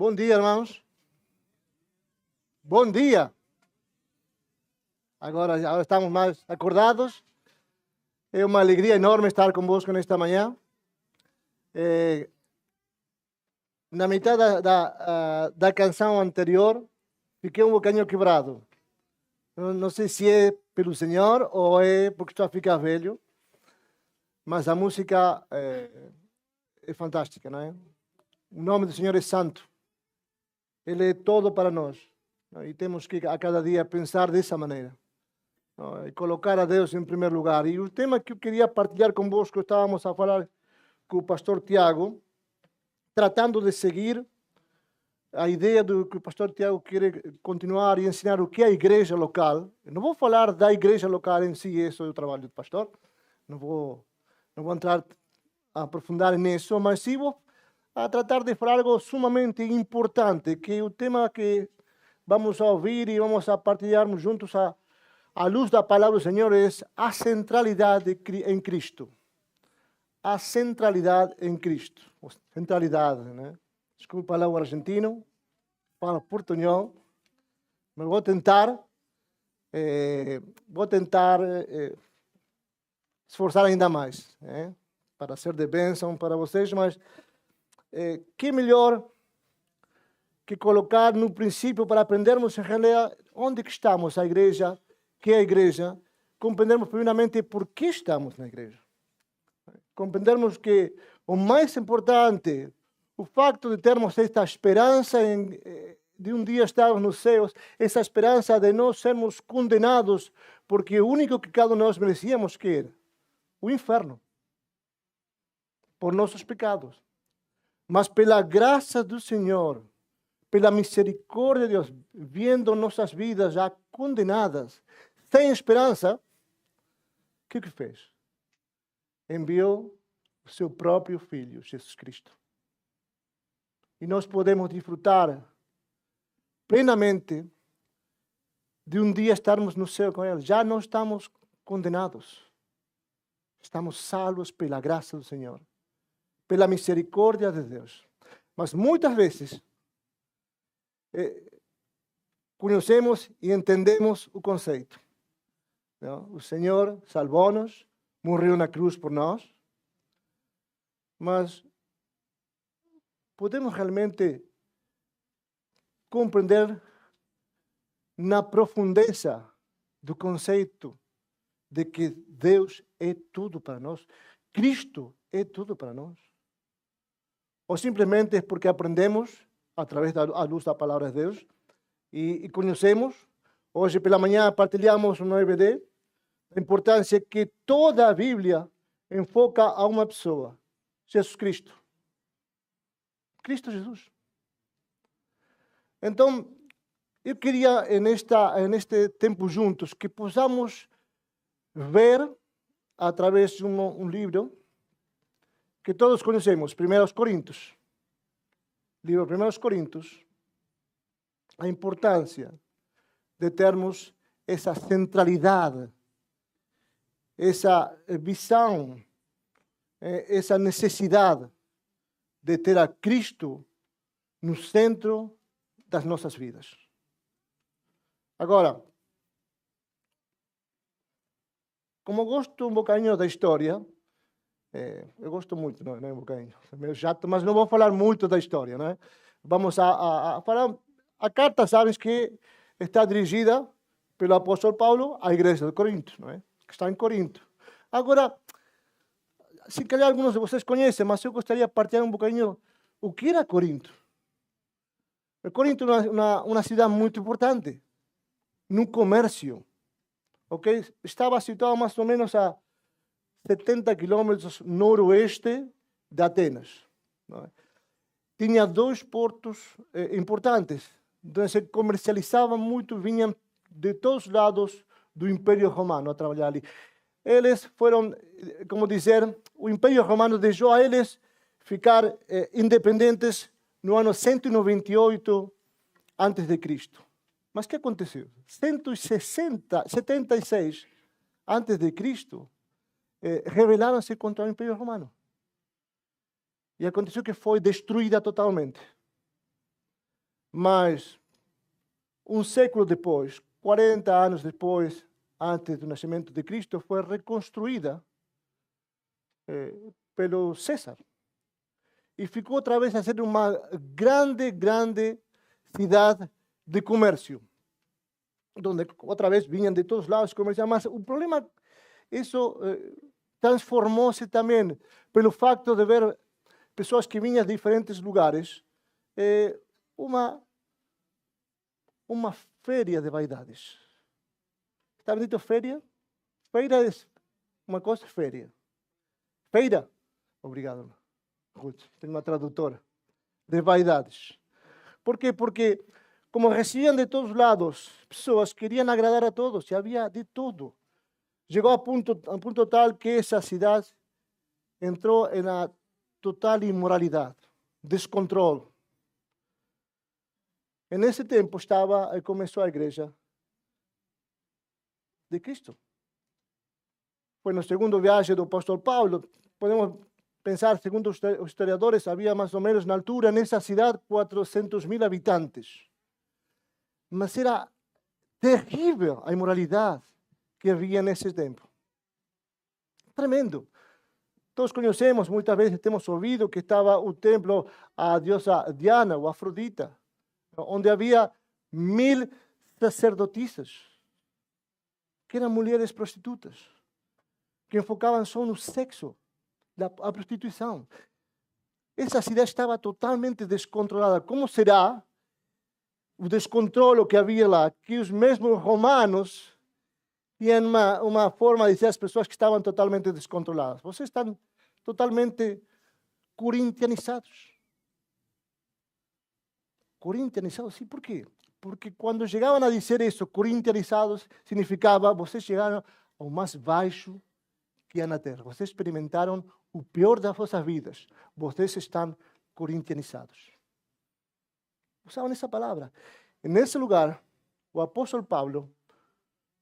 Bom dia, irmãos. Bom dia. Agora estamos mais acordados. É uma alegria enorme estar convosco nesta manhã. Na metade da canção anterior, fiquei um bocadinho quebrado. Não sei se é pelo Senhor ou é porque estou a ficar velho, mas a música é fantástica, não é? O nome do Senhor é santo. Ele é todo para nós. E temos que a cada dia pensar dessa maneira. E colocar a Deus em primeiro lugar. E o tema que eu queria partilhar convosco, estávamos a falar com o pastor Tiago, tratando de seguir a ideia do que o pastor Tiago quer continuar e ensinar o que é a igreja local. Eu não vou falar da igreja local em si, isso é o trabalho do pastor. Não vou entrar a aprofundar nisso, mas sim vou a tratar de falar algo sumamente importante, que é o tema que vamos a ouvir e vamos a partilharmos juntos à luz da palavra do Senhor, é a centralidade em Cristo. A centralidade em Cristo. Centralidade, né? Desculpa lá o argentino, fala portunhol, mas vou tentar esforçar ainda mais, para ser de bênção para vocês, mas que melhor que colocar no princípio para aprendermos em realidade onde que estamos, a igreja, que é a igreja, compreendermos primeiramente por que estamos na igreja. Compreendermos que o mais importante, o facto de termos esta esperança de um dia estarmos nos céus, essa esperança de não sermos condenados, porque o único que cada um de nós merecíamos que era o inferno, por nossos pecados. Mas pela graça do Senhor, pela misericórdia de Deus, vendo nossas vidas já condenadas, sem esperança, o que fez? Enviou o seu próprio Filho, Jesus Cristo. E nós podemos desfrutar plenamente de um dia estarmos no céu com Ele. Já não estamos condenados. Estamos salvos pela graça do Senhor, pela misericórdia de Deus. Mas muitas vezes conhecemos e entendemos o conceito. Não? O Senhor salvou-nos, morreu na cruz por nós, mas podemos realmente compreender na profundeza do conceito de que Deus é tudo para nós, Cristo é tudo para nós? Ou simplesmente é porque aprendemos através da luz da palavra de Deus e conhecemos? Hoje pela manhã partilhamos no EBD a importância que toda a Bíblia enfoca a uma pessoa, Jesus Cristo. Cristo Jesus. Então, eu queria, neste tempo juntos, que possamos ver, através de um livro que todos conhecemos, 1 Coríntios. Livro 1 Coríntios, a importância de termos essa centralidade, essa visão, essa necessidade de ter a Cristo no centro das nossas vidas. Agora, como gosto um bocadinho da história, eu gosto muito, não é um bocadinho, é meio chato, mas não vou falar muito da história, não é? Vamos a falar, a carta, sabes que está dirigida pelo apóstolo Paulo à igreja de Corinto, não é? Que está em Corinto. Agora, se calhar alguns de vocês conhecem, mas eu gostaria de partilhar um bocadinho o que era Corinto. Corinto é uma cidade muito importante no comércio, ok? Estava situado mais ou menos a 70 quilômetros noroeste de Atenas. Não é? Tinha dois portos importantes, onde se comercializava muito, vinham de todos os lados do Império Romano a trabalhar ali. Eles foram, como dizer, o Império Romano deixou a eles ficar independentes no ano 198 a.C. Mas o que aconteceu? 176 a.C., rebelaram-se contra o Império Romano. E aconteceu que foi destruída totalmente. Mas um século depois, 40 anos depois, antes do nascimento de Cristo, foi reconstruída pelo César. E ficou outra vez a ser uma grande cidade de comércio, onde outra vez vinham de todos lados comerciar. Mas o problema, isso transformou-se também pelo facto de ver pessoas que vinham de diferentes lugares, uma feria de vaidades. Está bendito feria? Feira é uma coisa, feria. Feira? Obrigado, Ruth. Tenho uma tradutora. De vaidades. Por quê? Porque, como recibiam de todos lados, pessoas queriam agradar a todos e havia de tudo. Chegou a ponto tal que essa cidade entrou na total imoralidade, descontrole. E nesse tempo começou a igreja de Cristo. Foi no segundo viagem do apóstolo Paulo. Podemos pensar, segundo os historiadores, havia mais ou menos na altura, nessa cidade, 400.000 habitantes. Mas era terrível a imoralidade que havia nesse tempo. Tremendo. Todos conhecemos, muitas vezes temos ouvido que estava o templo à deusa Diana, ou Afrodita, onde havia 1000 sacerdotisas, que eram mulheres prostitutas, que enfocavam só no sexo, a prostituição. Essa cidade estava totalmente descontrolada. Como será o descontrole que havia lá? Que os mesmos romanos tinham uma forma de dizer às pessoas que estavam totalmente descontroladas: vocês estão totalmente corintianizados. Corintianizados, sim, por quê? Porque quando chegavam a dizer isso, corintianizados, significava: vocês chegaram ao mais baixo que há na terra. Vocês experimentaram o pior das vossas vidas. Vocês estão corintianizados. Usavam essa palavra. E nesse lugar, o apóstolo Paulo,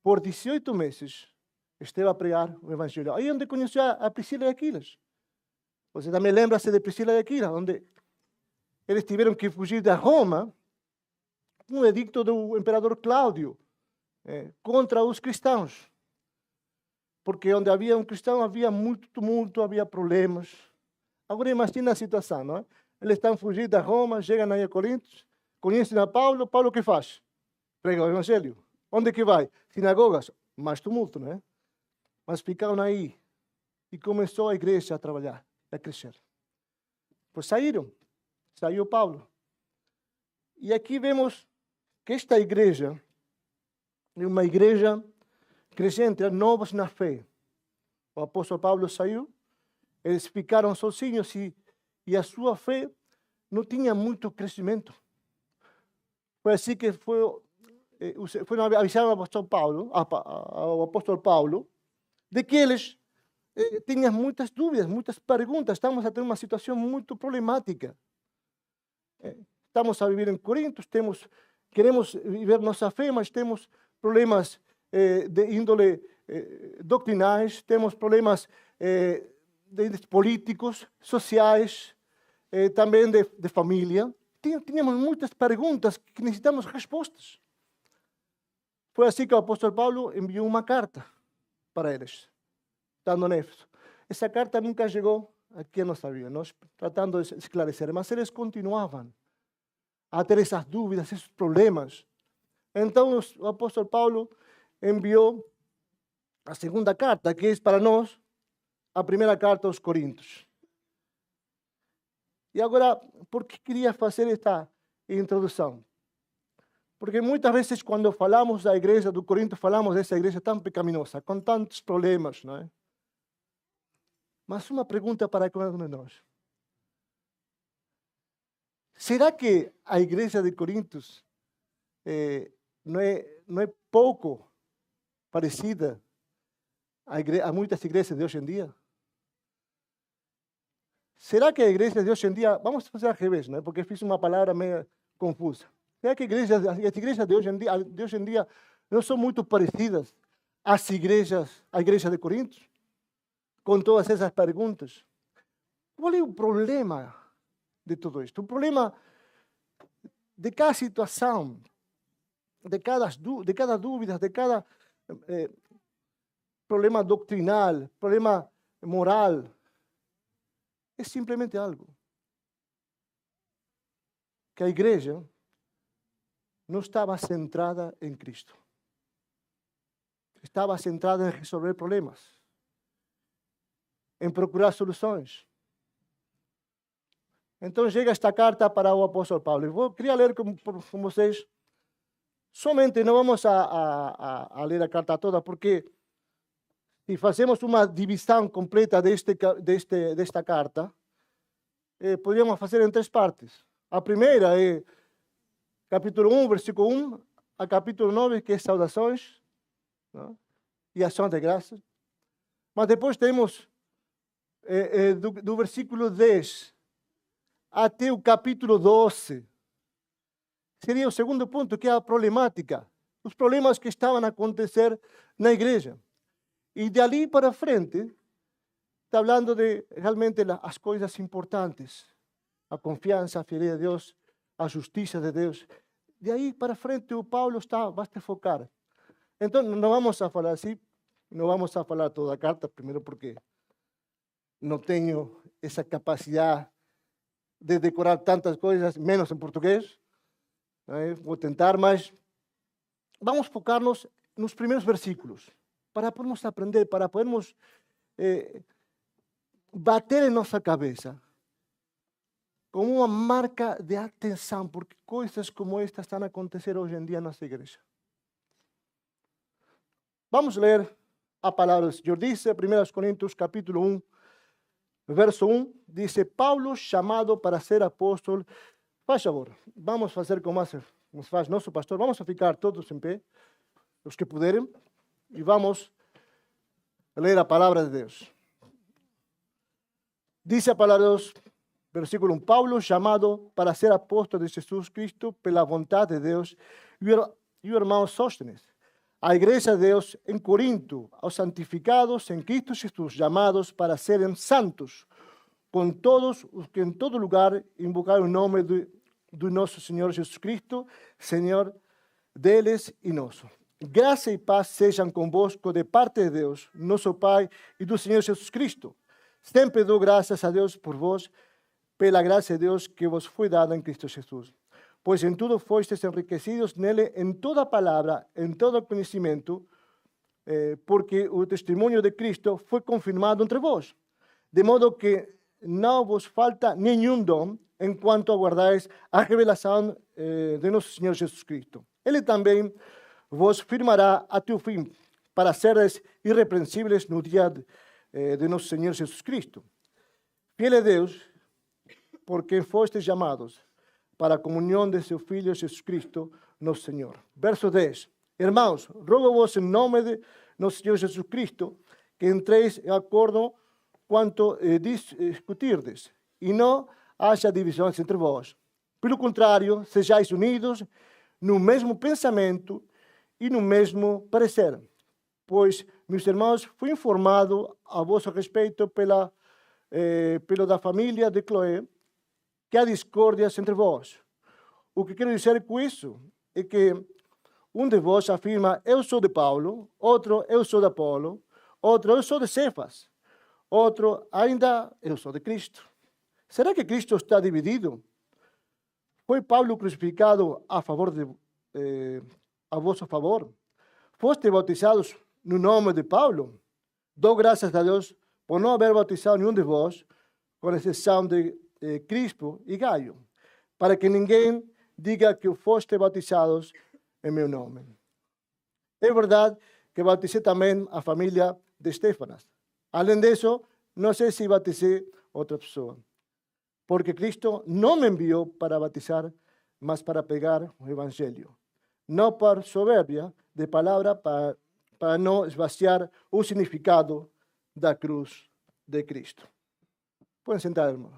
por 18 meses, esteve a pregar o evangelho. Aí onde conheceu a Priscila e Aquilas. Você também lembra-se de Priscila e Aquilas, onde eles tiveram que fugir de Roma, um edicto do imperador Cláudio contra os cristãos. Porque onde havia um cristão havia muito tumulto, havia problemas. Agora imagina a situação, não é? Eles estão fugindo da Roma, chegam aí a Corinto, conhecem a Paulo. Paulo o que faz? Prega o evangelho. Onde que vai? Sinagogas. Mais tumulto, não é? Mas ficaram aí. E começou a igreja a trabalhar, a crescer. Pois saiu Paulo. E aqui vemos que esta igreja é uma igreja crescente, novos na fé. O apóstolo Paulo saiu, eles ficaram sozinhos e a sua fé não tinha muito crescimento. Foi assim que foi avisaram ao apóstolo Paulo, de que eles tinham muitas dúvidas, muitas perguntas. Estamos a ter uma situação muito problemática. Estamos a viver em Corinto, queremos viver nossa fé, mas temos problemas de índole doctrinais, temos problemas políticos, sociais, também de família. Tínhamos muitas perguntas que necessitamos respostas. Foi assim que o apóstolo Paulo enviou uma carta para eles, estando em Éfeso. Essa carta nunca chegou aqui a nossa vida, nós tratando de esclarecer, mas eles continuavam a ter essas dúvidas, esses problemas. Então o apóstolo Paulo enviou a segunda carta, que é para nós a primeira carta aos Coríntios. E agora, por que queria fazer esta introdução? Porque muitas vezes, quando falamos da igreja do Corinto, falamos dessa igreja tão pecaminosa, com tantos problemas, não é? Mas uma pergunta para cada um de nós: será que a igreja de Corinto não é pouco parecida a muitas igrejas de hoje em dia? Será que a igreja de hoje em dia, vamos fazer ao revés, né? Porque fiz uma palavra meio confusa. Será que as igrejas de hoje em dia não são muito parecidas à igreja de Corinto? Com todas essas perguntas. Qual é o problema de tudo isto? O problema de cada situação, de cada dúvida, de cada problema doctrinal, problema moral. É simplesmente algo que a igreja não estava centrada em Cristo. Estava centrada em resolver problemas, em procurar soluções. Então chega esta carta para o apóstolo Paulo. Eu queria ler com vocês. Somente não vamos a ler a carta toda, porque se fazemos uma divisão completa desta carta, poderíamos fazer em 3 partes. A primeira é capítulo 1, versículo 1, a capítulo 9, que é saudações, não? E ação de graças. Mas depois temos do versículo 10 até o capítulo 12. Seria o segundo ponto, que é a problemática. Os problemas que estavam a acontecer na igreja. E de ali para frente, está falando de realmente as coisas importantes. A confiança, a fidelidade de Deus, a justiça de Deus. De aí para frente, o Paulo vai a focar. Então, não vamos a falar assim, não vamos a falar toda a carta, primeiro porque não tenho essa capacidade de decorar tantas coisas, menos em português. Vou tentar, mas vamos focar-nos nos primeiros versículos, para podermos aprender, para podermos bater em nossa cabeça como uma marca de atenção, porque coisas como estas estão a acontecer hoje em dia na nossa igreja. Vamos ler a palavra do Senhor. Dice 1 Coríntios capítulo 1, verso 1, dice: Paulo, chamado para ser apóstolo. Faz favor, vamos fazer como faz nosso pastor, vamos a ficar todos em pé, os que puderem, e vamos ler a palavra de Deus. Dice a palavra de Deus, versículo 1, Paulo, chamado para ser apóstolo de Jesus Cristo, pela vontade de Deus, e o irmão Sóstenes, a igreja de Deus em Corinto, aos santificados em Cristo Jesus, chamados para serem santos, com todos os que em todo lugar invocaram o nome do nosso Senhor Jesus Cristo, Senhor deles e nosso. Graça e paz sejam convosco de parte de Deus, nosso Pai, e do Senhor Jesus Cristo. Sempre dou graças a Deus por vós, pela graça de Deus que vos foi dada em Cristo Jesus. Pois em tudo fostes enriquecidos nele, em toda palavra, em todo conhecimento, porque o testemunho de Cristo foi confirmado entre vós, de modo que não vos falta nenhum dom, enquanto aguardais a revelação de nosso Senhor Jesus Cristo. Ele também vos firmará até o fim, para seres irrepreensíveis no dia de nosso Senhor Jesus Cristo. Fiel é Deus, por quem fostes chamados para a comunhão de seu Filho Jesus Cristo, nosso Senhor. Verso 10. Irmãos, rogo-vos em nome de nosso Senhor Jesus Cristo, que entreis em acordo quanto discutirdes, e não haja divisões entre vós. Pelo contrário, sejais unidos no mesmo pensamento e no mesmo parecer. Pois, meus irmãos, fui informado a vosso respeito pelo da família de Cloé, que há discórdias entre vós. O que quero dizer com isso é que um de vós afirma: eu sou de Paulo, outro: eu sou de Apolo, outro: eu sou de Cefas, outro: ainda eu sou de Cristo. Será que Cristo está dividido? Foi Paulo crucificado a vosso favor? Foste bautizados no nome de Paulo? Dou graças a Deus por não haver bautizado nenhum de vós, com exceção de Crispo e Gaio, para que ninguém diga que foste bautizados em meu nome. É verdade que batizei também a família de Estéfanas. Além disso, não sei se batizei outra pessoa, porque Cristo não me enviou para batizar, mas para pregar o Evangelho, não por soberbia de palavra, para não esvaziar o significado da cruz de Cristo. Podem sentar, irmão.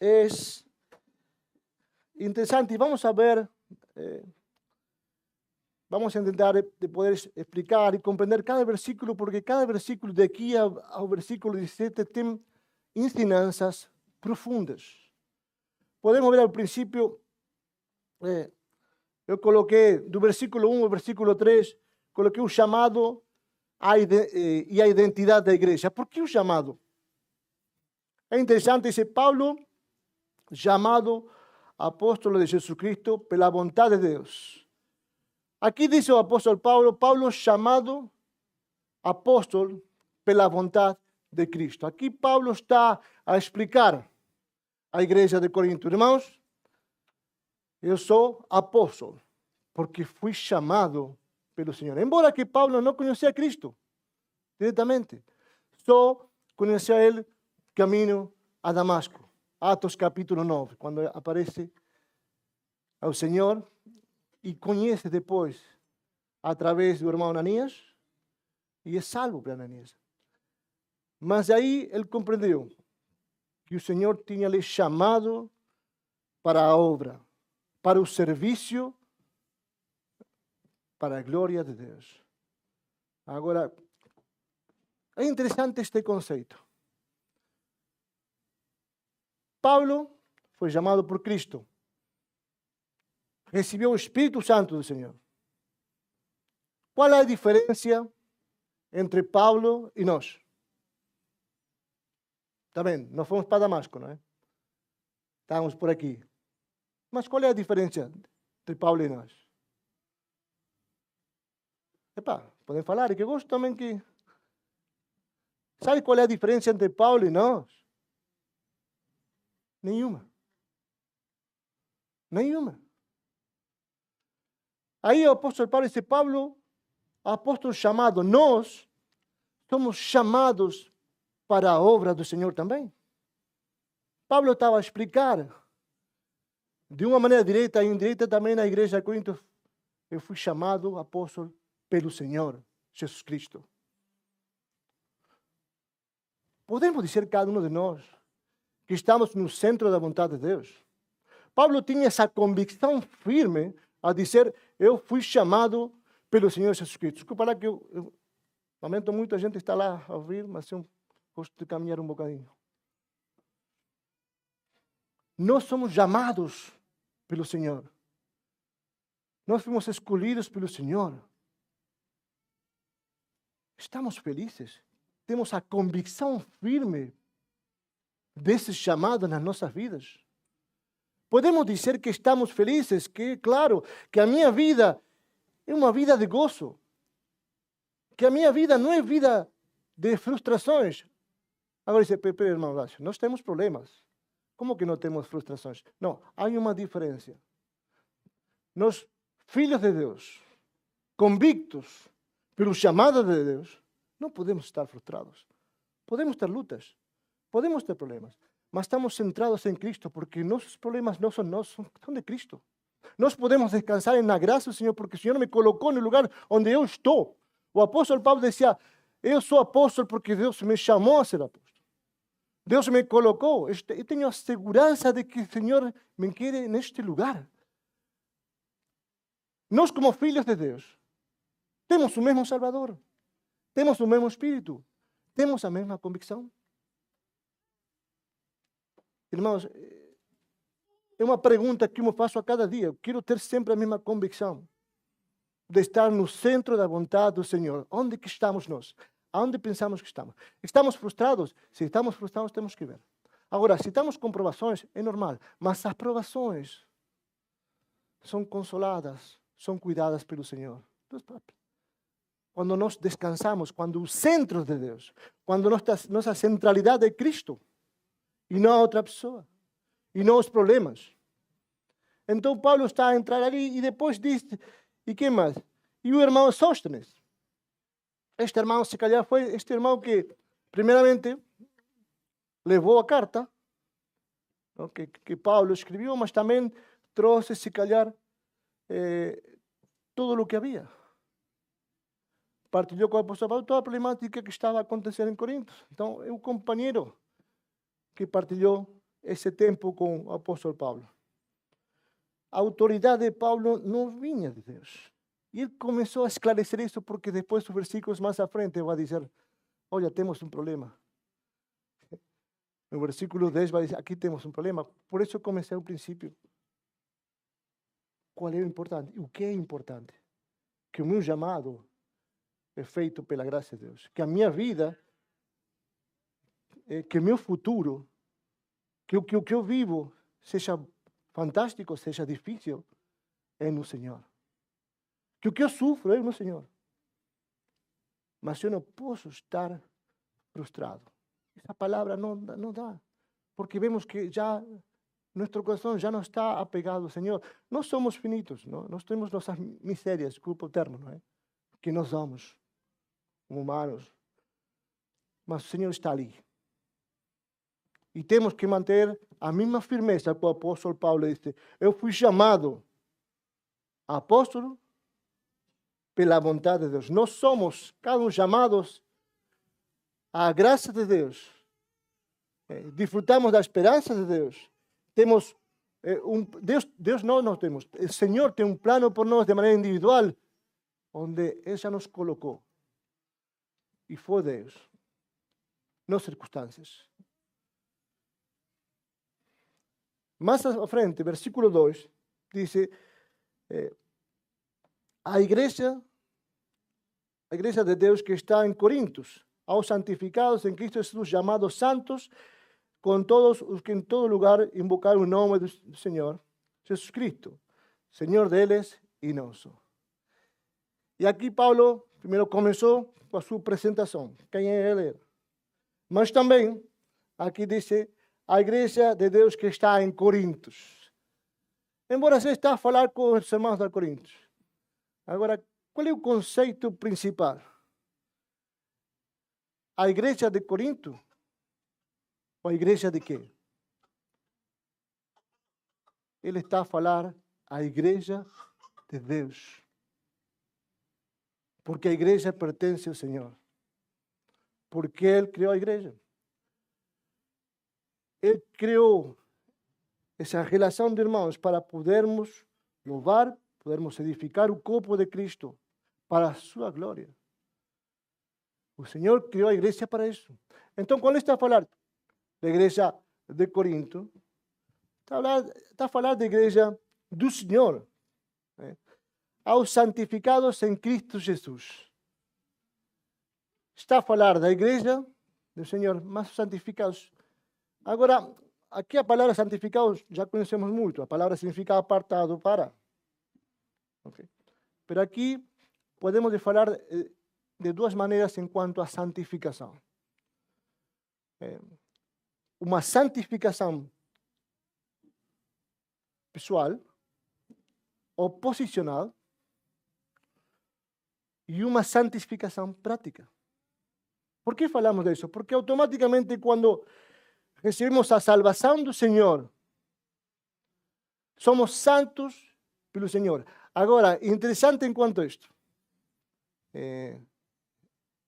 É interessante, e vamos vamos a intentar de poder explicar y comprender cada versículo, porque cada versículo de aquí ao versículo 17 tem ensinanças profundas. Podemos ver ao princípio, eu coloquei do versículo 1 ao versículo 3, coloquei o chamado e a identidade da igreja. Por que o chamado? É interessante, dice Paulo, chamado apóstolo de Jesus Cristo pela vontade de Deus. Aqui diz o apóstolo Paulo chamado apóstolo pela vontade de Cristo. Aqui Paulo está a explicar à igreja de Corinto, irmãos, eu sou apóstolo porque fui chamado pelo Senhor. Embora que Paulo não conhecia Cristo diretamente, só conhecia ele caminho a Damasco. Atos capítulo 9, quando aparece ao Senhor e conhece depois, através do irmão Ananias, e é salvo por Ananias. Mas aí ele compreendeu que o Senhor tinha lhe chamado para a obra, para o serviço, para a glória de Deus. Agora, é interessante este conceito. Paulo foi chamado por Cristo. Recebeu o Espírito Santo do Senhor. Qual é a diferença entre Paulo e nós? Está bem, nós fomos para Damasco, não é? Estávamos por aqui. Mas qual é a diferença entre Paulo e nós? Podem falar, e que eu gosto também que... Sabe qual é a diferença entre Paulo e nós? Nenhuma. Nenhuma. Aí o apóstolo Paulo disse, Paulo, apóstolo chamado, nós somos chamados para a obra do Senhor também. Paulo estava a explicar, de uma maneira direta e indireta também na igreja de Corinto, eu fui chamado apóstolo pelo Senhor Jesus Cristo. Podemos dizer cada um de nós que estamos no centro da vontade de Deus. Paulo tinha essa convicção firme a dizer, eu fui chamado pelo Senhor Jesus Cristo. Desculpa lá que eu lamento muito, a gente está lá a ouvir, mas eu gosto de caminhar um bocadinho. Nós somos chamados pelo Senhor. Nós fomos escolhidos pelo Senhor. Estamos felizes. Temos a convicção firme desse chamado nas nossas vidas. Podemos dizer que estamos felizes, que, claro, que a minha vida é uma vida de gozo. Que a minha vida não é vida de frustrações. Agora dice, pero irmão Horácio, nós temos problemas. Como que não temos frustrações? Não, há uma diferença. Nós, filhos de Deus, convictos pelo chamado de Deus, não podemos estar frustrados. Podemos ter lutas, podemos ter problemas, mas estamos centrados em Cristo, porque nossos problemas não são nossos, são de Cristo. Nós podemos descansar na graça do Senhor, porque o Senhor me colocou no lugar onde eu estou. O apóstolo Paulo dizia, eu sou apóstolo porque Deus me chamou a ser apóstolo. Deus me colocou, eu tenho a segurança de que o Senhor me quer neste lugar. Nós, como filhos de Deus, temos o mesmo Salvador, temos o mesmo Espírito, temos a mesma convicção. Irmãos, é uma pergunta que eu me faço a cada dia. Eu quero ter sempre a mesma convicção de estar no centro da vontade do Senhor. Onde que estamos nós? Aonde pensamos que estamos? Estamos frustrados? Se estamos frustrados, temos que ver. Agora, se estamos com provações, é normal. Mas as provações são consoladas, são cuidadas pelo Senhor. Quando nós descansamos, quando o centro de Deus, quando nossa centralidade é Cristo, e não a outra pessoa, e não os problemas. Então, Paulo está a entrar ali e depois diz, e quem mais? E o irmão Sóstenes. Este irmão, se calhar, foi este irmão que, primeiramente, levou a carta que Paulo escreveu, mas também trouxe, se calhar, tudo o que havia. Partilhou com o apóstolo Paulo toda a problemática que estava acontecendo em Corinto. Então, é o companheiro que partilhou esse tempo com o apóstolo Paulo. A autoridade de Paulo não vinha de Deus. E ele começou a esclarecer isso, porque depois dos versículos mais à frente vai dizer, olha, temos um problema. No versículo 10 vai dizer, aqui temos um problema. Por isso eu comecei ao princípio. Qual é o importante? O que é importante? Que o meu chamado é feito pela graça de Deus. Que a minha vida, que o meu futuro, que o que eu vivo, seja fantástico, seja difícil, é no Senhor. Que o que eu sofro é no Senhor. Mas eu não posso estar frustrado. Essa palavra não dá. Porque vemos que já nosso coração já não está apegado ao Senhor. Nós somos finitos, não? Nós temos nossas misérias, desculpa o termo, não é? Que nós somos humanos. Mas o Senhor está ali. E temos que manter a mesma firmeza que o apóstolo Paulo disse. Eu fui chamado apóstolo pela vontade de Deus. Nós somos, cada um, chamados à graça de Deus. Desfrutamos da esperança de Deus. Temos Deus não nós temos. O Senhor tem um plano por nós de maneira individual, onde Ele já nos colocou. E foi Deus, não circunstâncias. Mais à frente, versículo 2, diz: a igreja de Deus que está em Corintos, aos santificados em Cristo Jesus, chamados santos, com todos os que em todo lugar invocaram o nome do Senhor Jesus Cristo, Senhor deles e nosso. E aqui Paulo primeiro começou com a sua apresentação, quem é ele. Mas também, aqui diz a igreja de Deus que está em Corintos. Embora você está a falar com os irmãos de Corintos. Agora, qual é o conceito principal? A igreja de Corinto? Ou a igreja de quê? Ele está a falar a igreja de Deus. Porque a igreja pertence ao Senhor. Porque Ele criou a igreja. Ele criou essa relação de irmãos para podermos louvar, podermos edificar o corpo de Cristo para a sua glória. O Senhor criou a igreja para isso. Então, quando Ele está a falar da igreja de Corinto, está a falar da igreja do Senhor, né? Aos santificados em Cristo Jesus. Está a falar da igreja do Senhor, mas os santificados. Agora, aqui a palavra santificados já conhecemos muito. A palavra significa apartado para. Okay? Mas aqui podemos falar de duas maneiras em quanto à santificação. Uma santificação pessoal ou posicional e uma santificação prática. Por que falamos disso? Porque automaticamente quando recebemos a salvação do Senhor, somos santos pelo Senhor. Agora, interessante enquanto isto.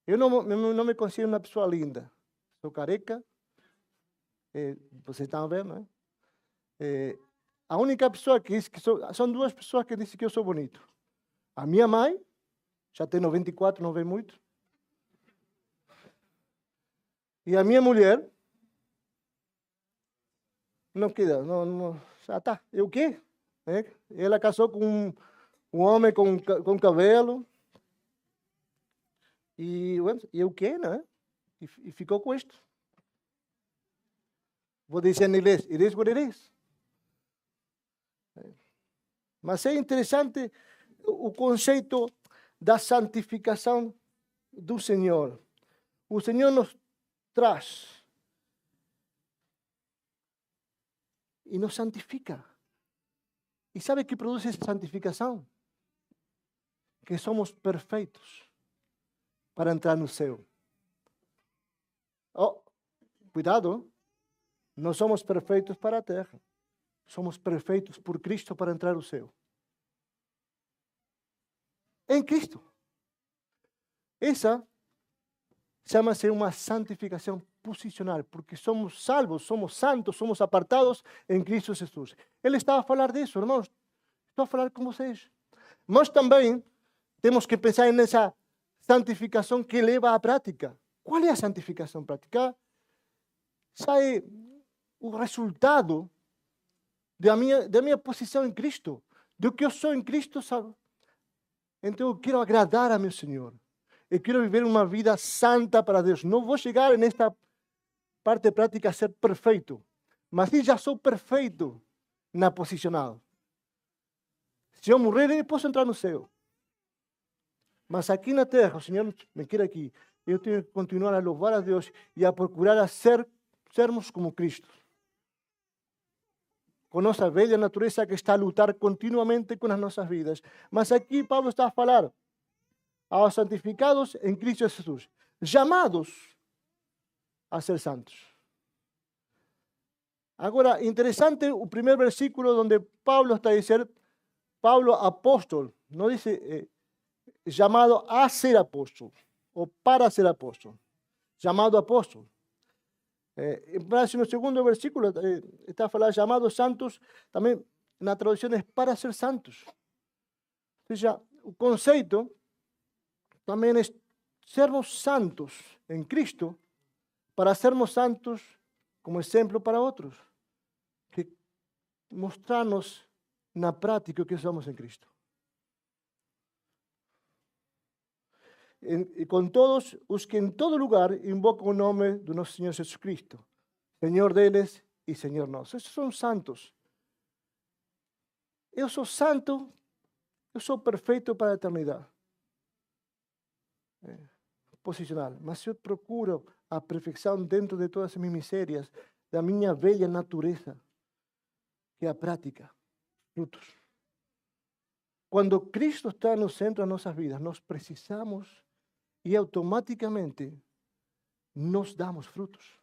Eu não me considero uma pessoa linda. Sou careca. Vocês estão vendo, não é? A única pessoa que diz que são duas pessoas que dizem que eu sou bonito. A minha mãe, já tem 94, não vê muito. E a minha mulher, não queda, já está. E o quê? Ela casou com um homem com cabelo. E o quê, não é? E ficou com isto. Vou dizer em inglês, it is what it is. Mas é interessante o conceito da santificação do Senhor. O Senhor nos traz e nos santifica. E sabe o que produz essa santificação? Que somos perfeitos para entrar no céu. Oh, cuidado, não somos perfeitos para a terra. Somos perfeitos por Cristo para entrar no céu. Em Cristo. Essa chama-se uma santificação posicional, porque somos salvos, somos santos, somos apartados em Cristo Jesus. Ele estava a falar disso, irmãos. Estou a falar com vocês. Mas também temos que pensar nessa santificação que leva à prática. Qual é a santificação prática? Sai o resultado da minha posição em Cristo, do que eu sou em Cristo, sabe? Então eu quero agradar a meu Senhor. Eu quero viver uma vida santa para Deus. Não vou chegar nesta parte prática a ser perfeito, mas se já sou perfeito na posicional. Se eu morrer, eu posso entrar no céu. Mas aqui na terra, o Senhor me quer aqui. Eu tenho que continuar a louvar a Deus e a procurar sermos como Cristo. Com nossa velha natureza que está a lutar continuamente com as nossas vidas. Mas aqui Paulo está a falar aos santificados em Cristo Jesus, chamados a ser santos. Agora, interessante o primeiro versículo onde Paulo está a dizer, Paulo apóstolo, não diz chamado a ser apóstolo, ou para ser apóstolo, chamado apóstolo. No segundo versículo está a falar llamados santos, também na tradução é para ser santos. Ou seja, o conceito também é sermos santos em Cristo, para sermos santos como exemplo para outros, que mostrar-nos na prática o que somos em Cristo. E com todos os que em todo lugar invocam o nome do nosso Senhor Jesus Cristo, Senhor deles e Senhor nosso. Esses são santos. Eu sou santo, eu sou perfeito para a eternidade. Posicional. Mas eu procuro a perfeição dentro de todas as minhas misérias, da minha velha natureza, que é a prática, frutos. Quando Cristo está no centro das nossas vidas, nós precisamos e automaticamente nos damos frutos.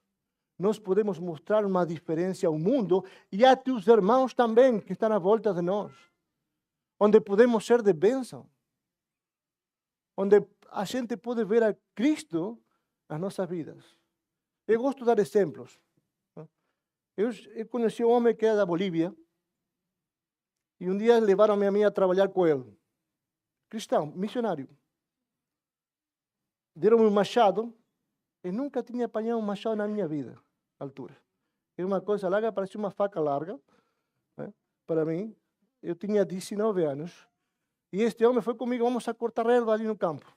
Nós podemos mostrar uma diferença ao mundo e a teus irmãos também que estão à volta de nós, onde podemos ser de bênção, onde a gente pode ver a Cristo nas nossas vidas. Eu gosto de dar exemplos. Eu conheci um homem que era da Bolívia e um dia levaram-me a mim a trabalhar com ele. Cristão, missionário. Deram-me um machado. Eu nunca tinha apanhado um machado na minha vida, altura. Era uma coisa larga, parecia uma faca larga. Para mim, eu tinha 19 anos. E este homem foi comigo, vamos a cortar relva ali no campo.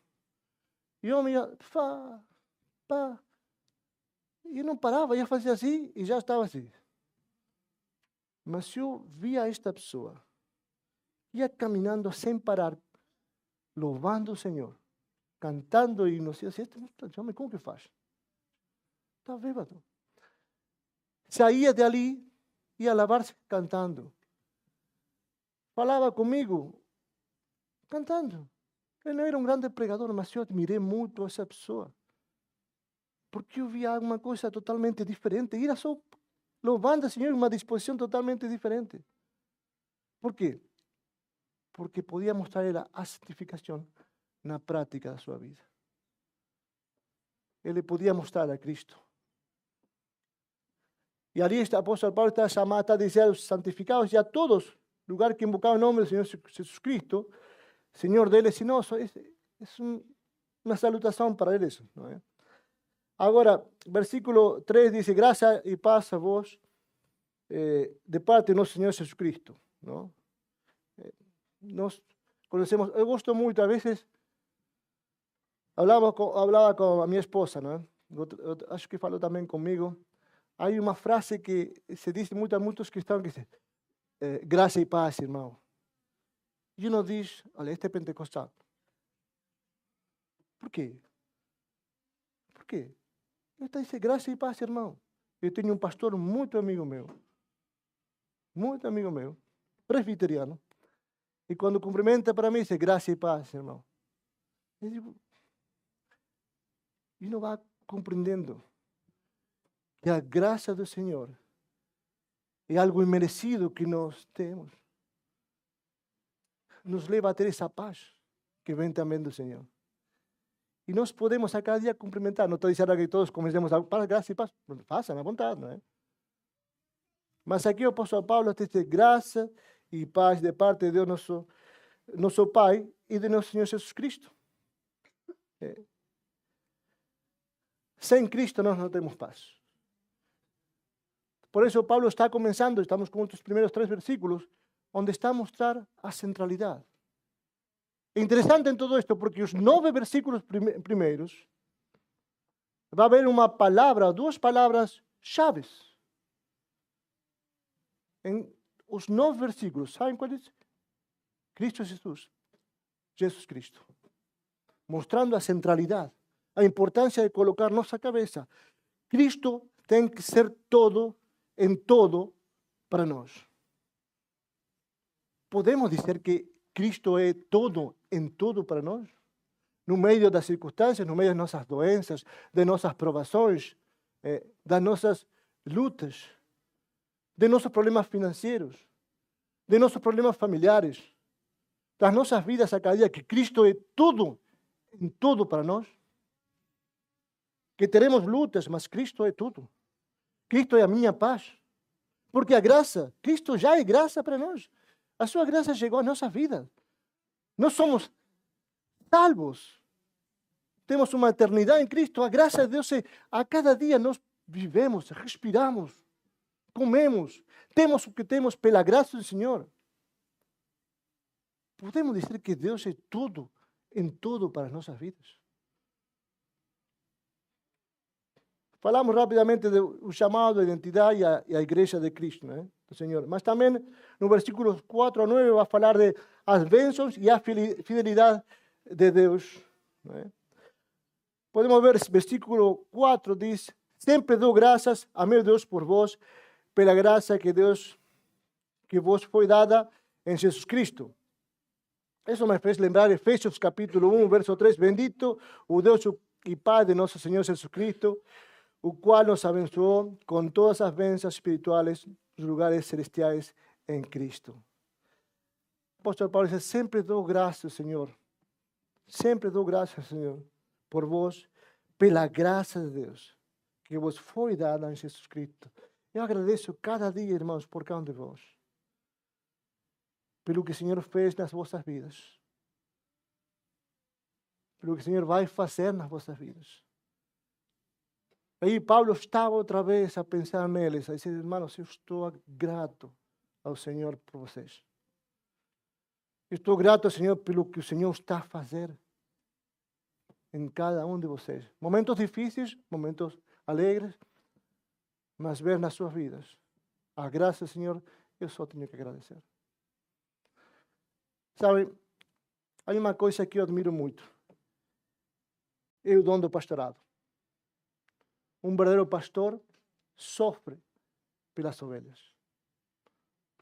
E o homem ia, pá. E não parava, ia fazer assim e já estava assim. Mas eu via esta pessoa, ia caminhando sem parar, louvando o Senhor, cantando hinos. E assim, este homem, como que faz? Está bêbado. Saía de ali, ia lavar-se cantando. Falava comigo, cantando. Ele não era um grande pregador, mas eu admirei muito essa pessoa. Porque eu via alguma coisa totalmente diferente. E era só louvando o Senhor, uma disposição totalmente diferente. Por quê? Porque podia mostrar a santificação na prática da sua vida. Ele podia mostrar a Cristo. E ali o apóstolo Paulo está chamado, está dizendo aos santificados e a todos, lugar que invocar o nome do Senhor Jesus Cristo, Senhor deles e nosso. É uma salutação para eles, não é? Agora, versículo 3 diz, graça e paz a vós, de parte do nosso Senhor Jesus Cristo. Não? Nós conhecemos, eu gosto muito, a vezes, falava com a minha esposa, não é? Eu acho que falou também comigo. Há uma frase que se diz muito a muitos cristãos, que diz, graça e paz, irmão. E uno diz, olha, este é pentecostal. Por quê? Por quê? Ele está dizendo, graça e paz, irmão. Eu tenho um pastor muito amigo meu, presbiteriano, e quando cumprimenta para mim, diz, graça e paz, irmão. Eu digo, e não vai compreendendo que a graça do Senhor é algo imerecido que nós temos. Nos leva a ter essa paz que vem também do Senhor. E nós podemos a cada dia cumprimentar. Não estou dizendo que todos comecemos a para graça e paz. Façam à vontade, não é? Mas aqui o apóstolo Paulo diz graça e paz de parte de Deus, nosso nosso Pai e de nosso Senhor Jesus Cristo. Sem Cristo nós não temos paz. Por isso Paulo está começando, estamos com os primeiros 3 versículos, onde está a mostrar a centralidade. É interessante em todo isto, porque os 9 versículos primeiros, vai haver uma palavra, 2 palavras chaves. Em os 9 versículos, sabem quais? Cristo Jesus. Jesus Cristo. Mostrando a centralidade, a importância de colocar nossa cabeça. Cristo tem que ser todo, em todo, para nós. Podemos dizer que Cristo é todo, em todo para nós? No meio das circunstâncias, no meio das nossas doenças, de nossas provações, das nossas lutas, de nossos problemas financeiros, de nossos problemas familiares, das nossas vidas a cada dia, que Cristo é tudo, em tudo para nós. Que teremos lutas, mas Cristo é tudo. Cristo é a minha paz. Porque a graça, Cristo já é graça para nós. A sua graça chegou à nossa vida. Nós somos salvos. Temos uma eternidade em Cristo. A graça de Deus é, a cada dia nós vivemos, respiramos, comemos, temos o que temos pela graça do Senhor. Podemos dizer que Deus é tudo, em tudo para as nossas vidas. Falamos rapidamente do chamado, a identidade e a igreja de Cristo, né? Do Senhor. Mas também no versículos 4 a 9 vai falar de as bênçãos e a fidelidade de Deus, né? Podemos ver, versículo 4 diz: sempre dou graças a meu Deus por vós, pela graça que vos foi dada em Jesus Cristo. Isso me fez lembrar Efésios capítulo 1, verso 3, bendito o Deus e Pai de nosso Senhor Jesus Cristo, o qual nos abençoou com todas as bênçãos espirituais nos lugares celestiais em Cristo. O apóstolo Paulo diz: sempre dou graças, Senhor. Sempre dou graças, Senhor, por vós, pela graça de Deus, que vos foi dada em Jesus Cristo. Eu agradeço cada dia, irmãos, por cada um de vós, pelo que o Senhor fez nas vossas vidas, pelo que o Senhor vai fazer nas vossas vidas. Aí Paulo estava outra vez a pensar neles, a dizer: irmãos, eu estou grato ao Senhor por vocês. Eu estou grato ao Senhor pelo que o Senhor está a fazer em cada um de vocês. Momentos difíceis, momentos alegres, mas ver nas suas vidas a graça do Senhor, eu só tenho que agradecer. Sabe, há uma coisa que eu admiro muito. É o dom do pastorado. Um verdadeiro pastor sofre pelas ovelhas.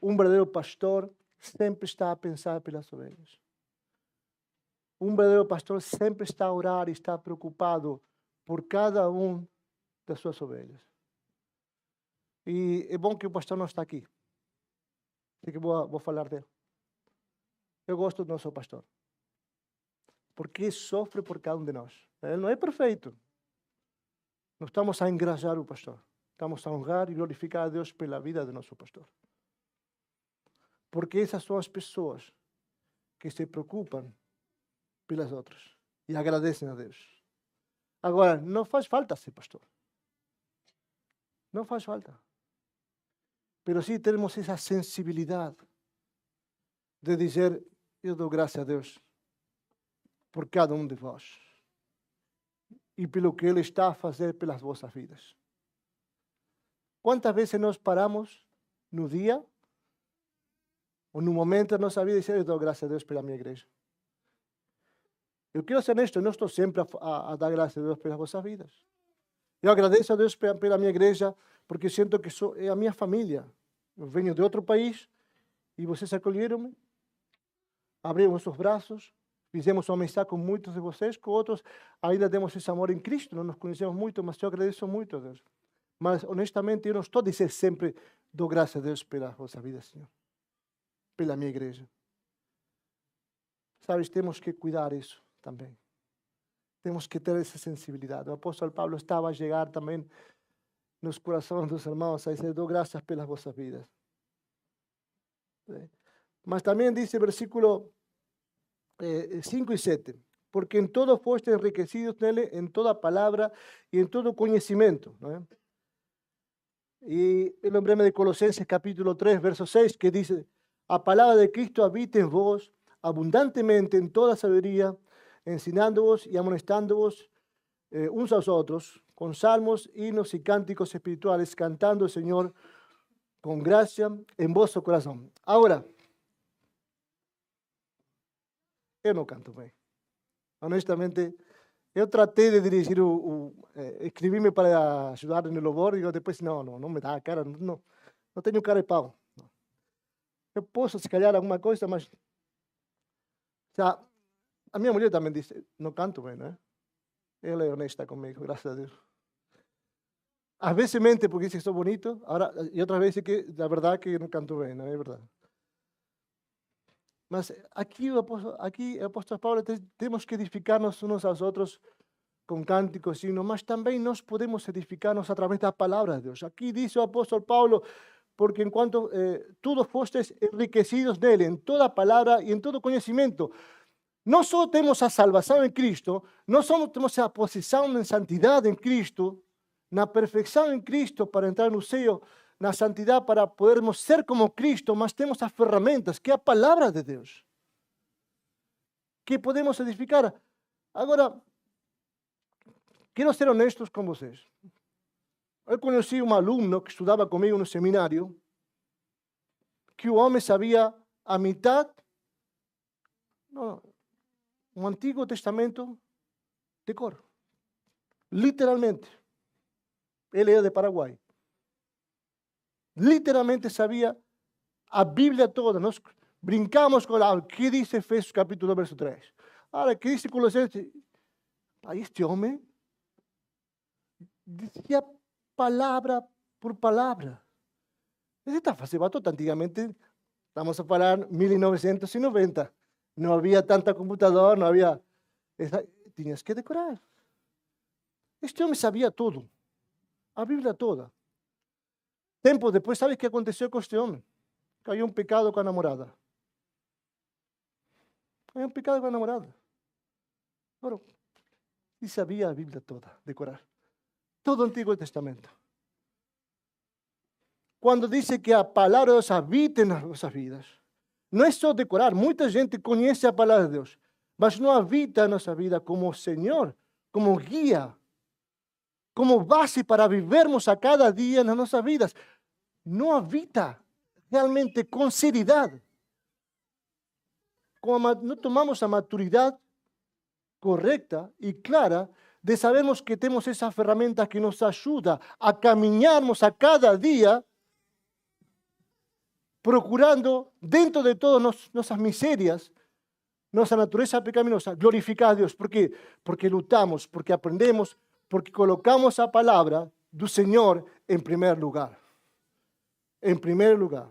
Um verdadeiro pastor sempre está a pensar pelas ovelhas. Um verdadeiro pastor sempre está a orar e está preocupado por cada um das suas ovelhas. E é bom que o pastor não está aqui. Assim que vou falar dele. Eu gosto do nosso pastor. Porque sofre por cada um de nós. Ele não é perfeito. Não estamos a engrajar o pastor. Estamos a honrar e glorificar a Deus pela vida do nosso pastor. Porque essas são as pessoas que se preocupam pelas outras e agradecem a Deus. Agora, não faz falta ser pastor. Não faz falta. Pero sim temos essa sensibilidade de dizer: eu dou graças a Deus por cada um de vós e pelo que Ele está a fazer pelas vossas vidas. Quantas vezes nós paramos no dia ou no momento da nossa vida e dizer: eu dou graças a Deus pela minha igreja. Eu quero ser honesto, eu não estou sempre a dar graças a Deus pelas vossas vidas. Eu agradeço a Deus pela minha igreja, porque sinto que é a minha família. Eu venho de outro país e vocês acolheram-me, abriram os seus braços, fizemos uma amizade com muitos de vocês, com outros ainda temos esse amor em Cristo, não nos conhecemos muito, mas eu agradeço muito a Deus. Mas, honestamente, eu não estou a dizer sempre: dou graças a Deus pela vossa vida, Senhor, pela minha igreja. Sabes, temos que cuidar isso também. Temos que ter essa sensibilidade. O apóstolo Paulo estava a chegar também nos corações dos irmãos a dizer: dou graças pelas vossas vidas. Mas também diz o versículo 5 y 7. Porque en todo fuiste enriquecidos nele, en toda palabra y en todo conocimiento, ¿no? Y el hombre de Colosenses capítulo 3, verso 6, que dice, a palabra de Cristo habite en vos abundantemente en toda sabiduría, enseñándoos y amonestándoos unos a los otros, con salmos, himnos y cánticos espirituales, cantando al Señor con gracia en vuestro corazón. Ahora, yo no canto bem. Honestamente, eu tratei de dirigir escrevi-me para ajudar no louvor, e depois, não me dá, cara, não tenho cara de pau. Eu posso, se calhar, alguma coisa, mas... Já, a minha mulher também disse, não canto bem, né? Ela é honesta comigo, graças a Deus. Às vezes mente porque dice que sou bonito, e outras vezes que, da verdade, que não canto bem, não é verdade? Mas aqui o apóstolo Paulo temos que edificar-nos uns aos outros com cânticos, hinos, mas também nós podemos edificar-nos através da palavra de Deus. Aqui diz o apóstolo Paulo, porque enquanto todos fostes enriquecidos nele, em toda palavra e em todo conhecimento. Não só temos a salvação em Cristo, não só temos a posição em santidade em Cristo, na perfeição em Cristo para entrar no céu, na santidade para podermos ser como Cristo, mas temos as ferramentas, que é a palavra de Deus, que podemos edificar. Agora, quero ser honestos com vocês. Eu conheci um aluno que estudava comigo no seminário, que o homem sabia a metade, um Antigo Testamento de cor. Literalmente. Ele era de Paraguai. Literalmente sabia a Bíblia toda. Nós brincamos com ela. O que diz Efésios capítulo 2, verso 3? Olha, o que diz Colossenses? Este homem dizia palavra por palavra. Ele está fazendo batota. Antigamente, estamos a falar 1990. Não havia tanta computador, não havia... Tinhas que decorar. Este homem sabia tudo. A Bíblia toda. Tempo depois, sabe o que aconteceu com este homem? Caiu um pecado com a namorada. Caiu um pecado com a namorada. Agora, e sabia a Bíblia toda, decorar. Todo o Antigo Testamento. Quando diz que a palavra de Deus habita nas nossas vidas, não é só decorar. Muita gente conhece a palavra de Deus, mas não habita na nossa vida como Senhor, como guia, como base para vivermos a cada dia nas nossas vidas. Não habita realmente com seriedade. Não tomamos a maturidade correta e clara de sabermos que temos essa ferramenta que nos ajuda a caminharmos a cada dia procurando, dentro de todas nossas misérias, nossa natureza pecaminosa, glorificar a Deus. Por quê? Porque lutamos, porque aprendemos, porque colocamos a palavra do Senhor em primeiro lugar. Em primeiro lugar.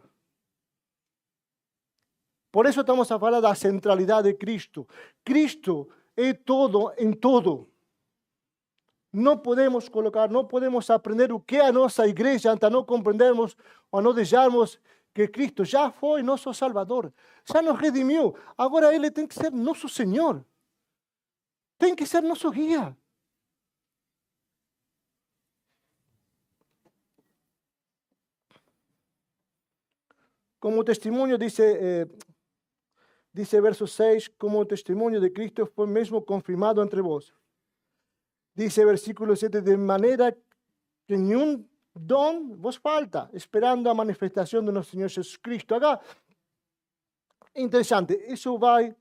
Por isso estamos a falar da centralidade de Cristo. Cristo é todo em todo. Não podemos colocar, não podemos aprender o que é a nossa igreja antes de não compreendermos ou não deixarmos que Cristo já foi nosso Salvador, já nos redimiu. Agora Ele tem que ser nosso Senhor. Tem que ser nosso guia. Como testemunho, dice verso 6, como o testemunho de Cristo foi mesmo confirmado entre vós. Dice versículo 7, de maneira que nenhum dom vos falta, esperando a manifestação do nosso Senhor Jesus Cristo. Agora, é interessante, isso vai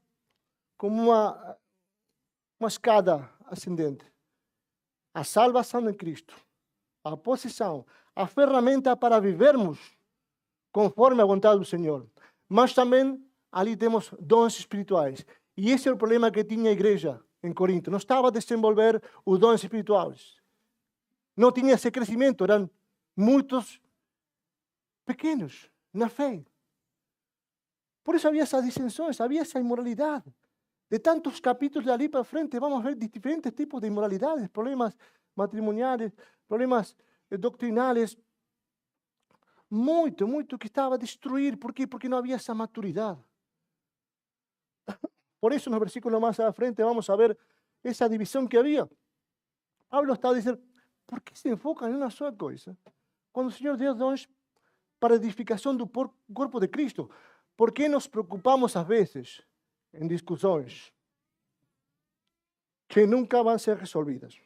como uma escada ascendente. A salvação em Cristo, a posição, a ferramenta para vivermos conforme a vontade do Senhor. Mas também ali temos dons espirituais. E esse é o problema que tinha a igreja em Corinto. Não estava a desenvolver os dons espirituais. Não tinha esse crescimento, eram muitos pequenos na fé. Por isso havia essas dissensões, havia essa imoralidade. De tantos capítulos dali para frente, vamos ver diferentes tipos de imoralidades, problemas matrimoniais, problemas doutrinais. Muito que estava a destruir. Por quê? Porque não havia essa maturidade. Por eso en los versículos más a frente vamos a ver esa división que había. Pablo está diciendo, ¿por qué se enfocan en una sola cosa? Cuando el Señor dio dones para edificação do corpo de Cristo. ¿Por qué nos preocupamos às vezes em discussões que nunca vão ser resolvidas?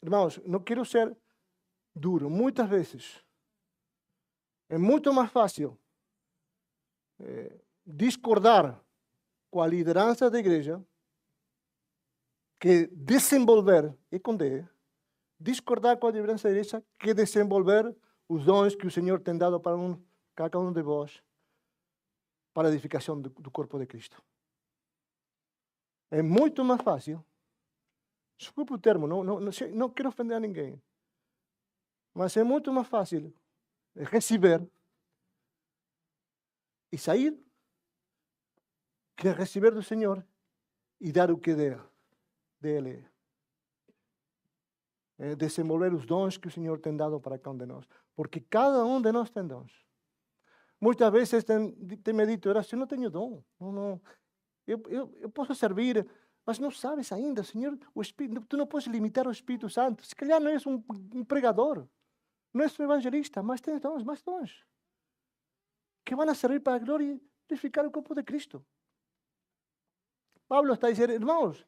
Irmãos, não quero ser duro. Muitas vezes é muito mais fácil discordar com a liderança da igreja que desenvolver, e com D, discordar com a liderança da igreja que desenvolver os dons que o Senhor tem dado para cada um de vós para a edificação do corpo de Cristo. É muito mais fácil, desculpe o termo, não quero ofender a ninguém, mas é muito mais fácil receber e sair que receber do Senhor e dar o que dele. Desenvolver os dons que o Senhor tem dado para cada um de nós. Porque cada um de nós tem dons. Muitas vezes tem me dito, eu não tenho dom. Eu posso servir, mas não sabes ainda, Senhor, o Espírito, tu não podes limitar o Espírito Santo. Se calhar não és um pregador, não és um evangelista, mas tens dons, mais dons. Que vão servir para a glória e glorificar o corpo de Cristo. Pablo está dizendo, irmãos,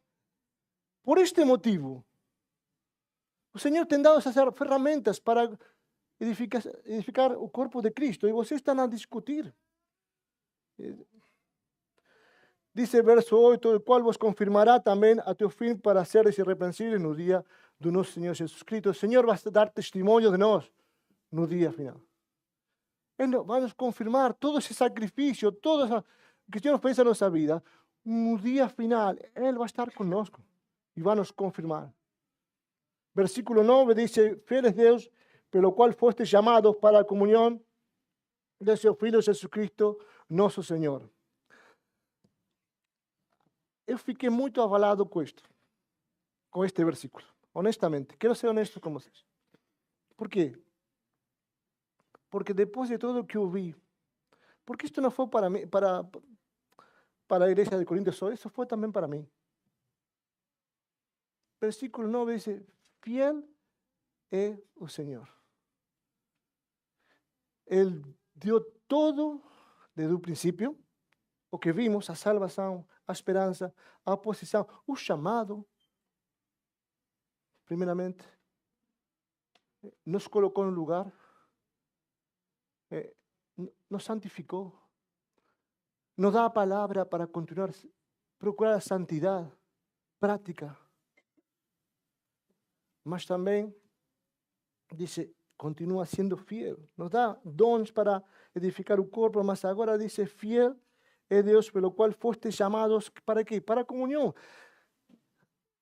por este motivo, o Senhor tem dado essas ferramentas para edificar o corpo de Cristo e vocês estão a discutir. Dice verso 8, el cual vos confirmará también a tu fin para seres irreprensibles no día do nosso Senhor Jesus Cristo. O Senhor vai dar testemunho de nós no dia final. Ele vai nos confirmar todo esse sacrifício, todo o que o Senhor fez na nossa vida. No dia final, Ele vai estar conosco e vai nos confirmar. Versículo 9 dice, fiel es Dios, pelo cual fuiste llamados para la comunión de su Filho Jesucristo, nosso Senhor. Eu fiquei muito abalado com este versículo. Honestamente, quero ser honesto com vocês. Por quê? Porque depois de tudo que eu vi, porque isto não foi para mim, para a igreja de Corinto só, isso foi também para mim. Versículo 9 dice, fiel é o Senhor. Ele deu todo desde o princípio, o que vimos, a salvação, a esperança, a posição, o chamado. Primeiramente, nos colocou no lugar, nos santificou, nos dá a palavra para continuar, procurar a santidade prática. Mas também, diz, continua sendo fiel. Nos dá dons para edificar o corpo, mas agora diz, fiel é Deus, pelo qual foste chamados, para quê? Para a comunhão.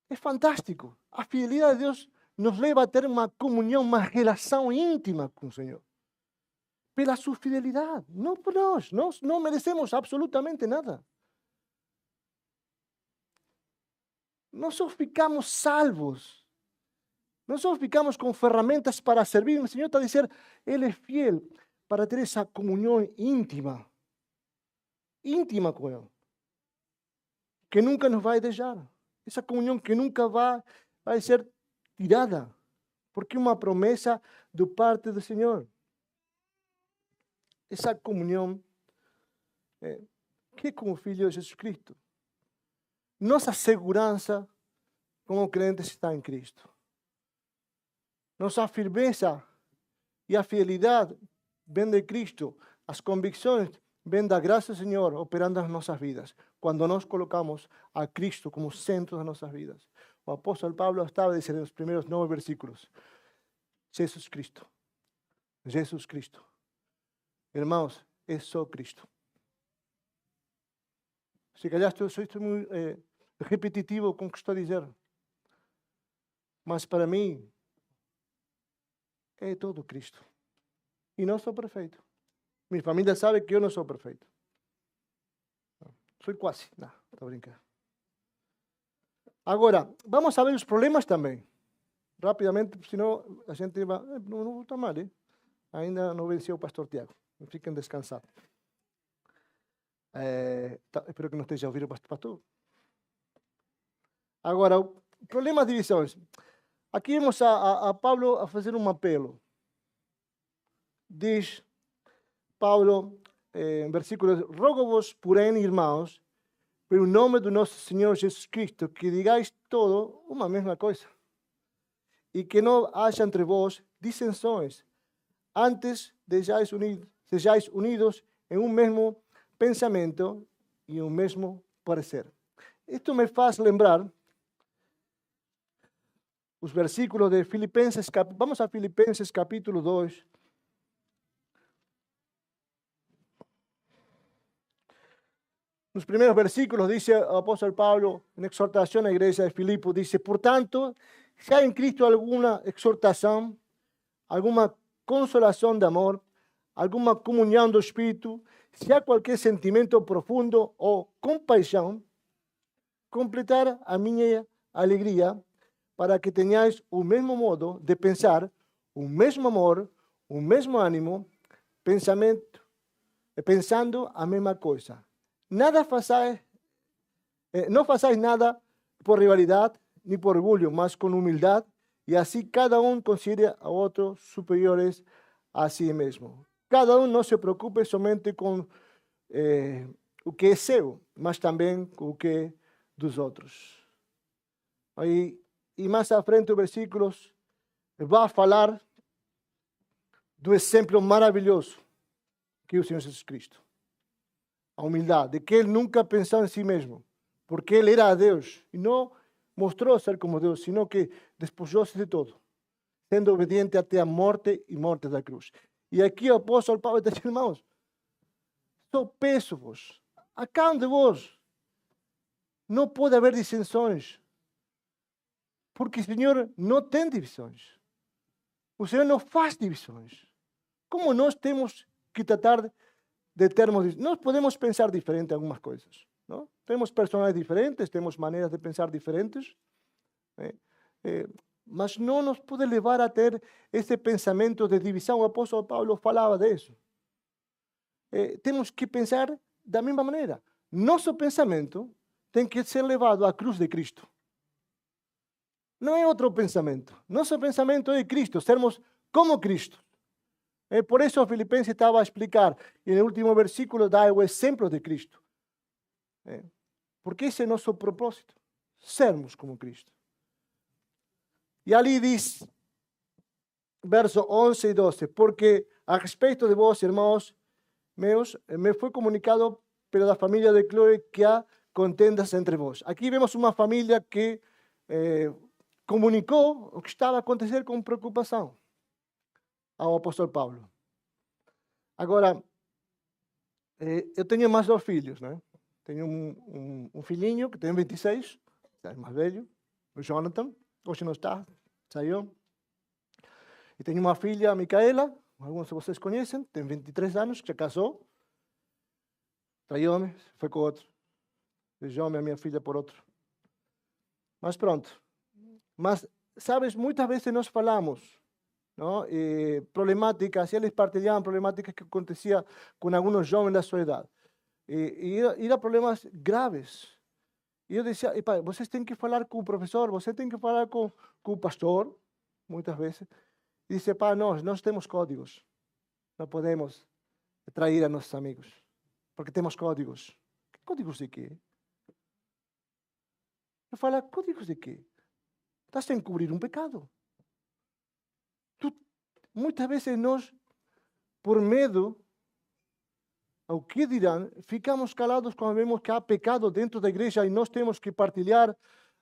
É fantástico. A fidelidade de Deus nos leva a ter uma comunhão, uma relação íntima com o Senhor. Pela sua fidelidade, não por nós. Nós não merecemos absolutamente nada. Nós só ficamos salvos. Nós só ficamos com ferramentas para servir. O Senhor está a dizer, Ele é fiel para ter essa comunhão íntima. Íntima com Ele. Que nunca nos vai deixar. Essa comunhão que nunca vai ser tirada. Porque é uma promessa de parte do Senhor. Essa comunhão que é com o Filho de Jesus Cristo. Nossa segurança como crentes está em Cristo. Nossa firmeza e a fidelidade vem de Cristo. As convicções vêm da graça do Senhor operando nas nossas vidas. Quando nós colocamos a Cristo como centro das nossas vidas. O apóstolo Pablo estava dizendo nos primeiros 9 versículos. Jesus Cristo. Jesus Cristo. Irmãos, é só Cristo. Se calhar estou muito repetitivo com o que estou a dizer. Mas para mim, é todo Cristo. E não sou perfeito. Minha família sabe que eu não sou perfeito. Sou quase. Não, estou brincando. Agora, vamos a ver os problemas também. Rapidamente, senão a gente vai... Não está mal, hein? Ainda não venceu o pastor Tiago. Fiquem descansados. Espero que não esteja a ouvir o pastor. Agora, o problema de divisões. Aqui vemos a Paulo a fazer um apelo. Diz Paulo, em versículos: rogo-vos, porém, irmãos, pelo nome do nosso Senhor Jesus Cristo, que digais todo uma mesma coisa, e que não haja entre vós dissensões, antes sejais unidos em um mesmo pensamento e um mesmo parecer. Isto me faz lembrar os versículos de Filipenses, vamos a Filipenses capítulo 2. Nos primeiros versículos dice el apóstol Pablo, en exhortación a la iglesia de Filipo, dice: por tanto, si hay en Cristo alguna exhortación, alguna consolación de amor, alguna comunión del Espíritu, si hay cualquier sentimiento profundo o compasión, completar a mi alegría para que tengáis un mismo modo de pensar, un mismo amor, un mismo ánimo, pensando a misma cosa. Nada façais, no façáis nada por rivalidad ni por orgullo, mas con humildad, y así cada uno considere a otros superiores a sí mismo. Cada uno no se preocupe somente con o que é seu, mas também com o que é dos outros. E mais à frente, os versículos vai falar do exemplo maravilhoso que é o Senhor Jesus Cristo. A humildade, de que ele nunca pensou em si mesmo, porque ele era Deus e não mostrou ser como Deus, sino que despojou-se de todo, sendo obediente até a morte e morte da cruz. E aqui o apóstolo Paulo está dizendo: irmãos, só peço-vos, a cada um de vós não pode haver dissensões, porque o Senhor não tem divisões. O Senhor não faz divisões. Como nós temos que tratar de termos, nós podemos pensar diferente em algumas coisas, não? Temos personagens diferentes, temos maneiras de pensar diferentes, mas não nos pode levar a ter esse pensamento de divisão. O apóstolo Paulo falava disso. Temos que pensar da mesma maneira. Nosso pensamento tem que ser levado à cruz de Cristo. Não é outro pensamento. Nosso pensamento é de Cristo, sermos como Cristo. Por isso, Filipenses estava a explicar, e no último versículo dá o exemplo de Cristo. Porque esse é nosso propósito, sermos como Cristo. E ali diz, verso 11 e 12, porque a respeito de vós, irmãos meus, me foi comunicado pela família de Chloe que há contendas entre vós. Aqui vemos uma família que comunicou o que estava a acontecer com preocupação ao apóstolo Paulo. Agora, eu tenho mais 2 filhos, né? Tenho um filhinho que tem 26, é mais velho, o Jonathan, hoje não está, saiu. E tenho uma filha, a Micaela, alguns de vocês conhecem, tem 23 anos, que já casou, traiu-me, foi com outro, beijou-me a minha filha por outro. Mas pronto. Mas, sabes, muitas vezes nós falamos, não? Problemáticas, e eles partilhavam problemáticas que acontecia com alguns jovens da sua idade. E eram problemas graves. E eu dizia: vocês têm que falar com o professor, você tem que falar com o pastor, muitas vezes. E disse: nós temos códigos. Não podemos trair a nossos amigos, porque temos códigos. Códigos de quê? Eu falo: códigos de quê? Estás a encobrir um pecado. Muitas vezes nós, por medo ao que dirão, ficamos calados quando vemos que há pecado dentro da igreja e nós temos que partilhar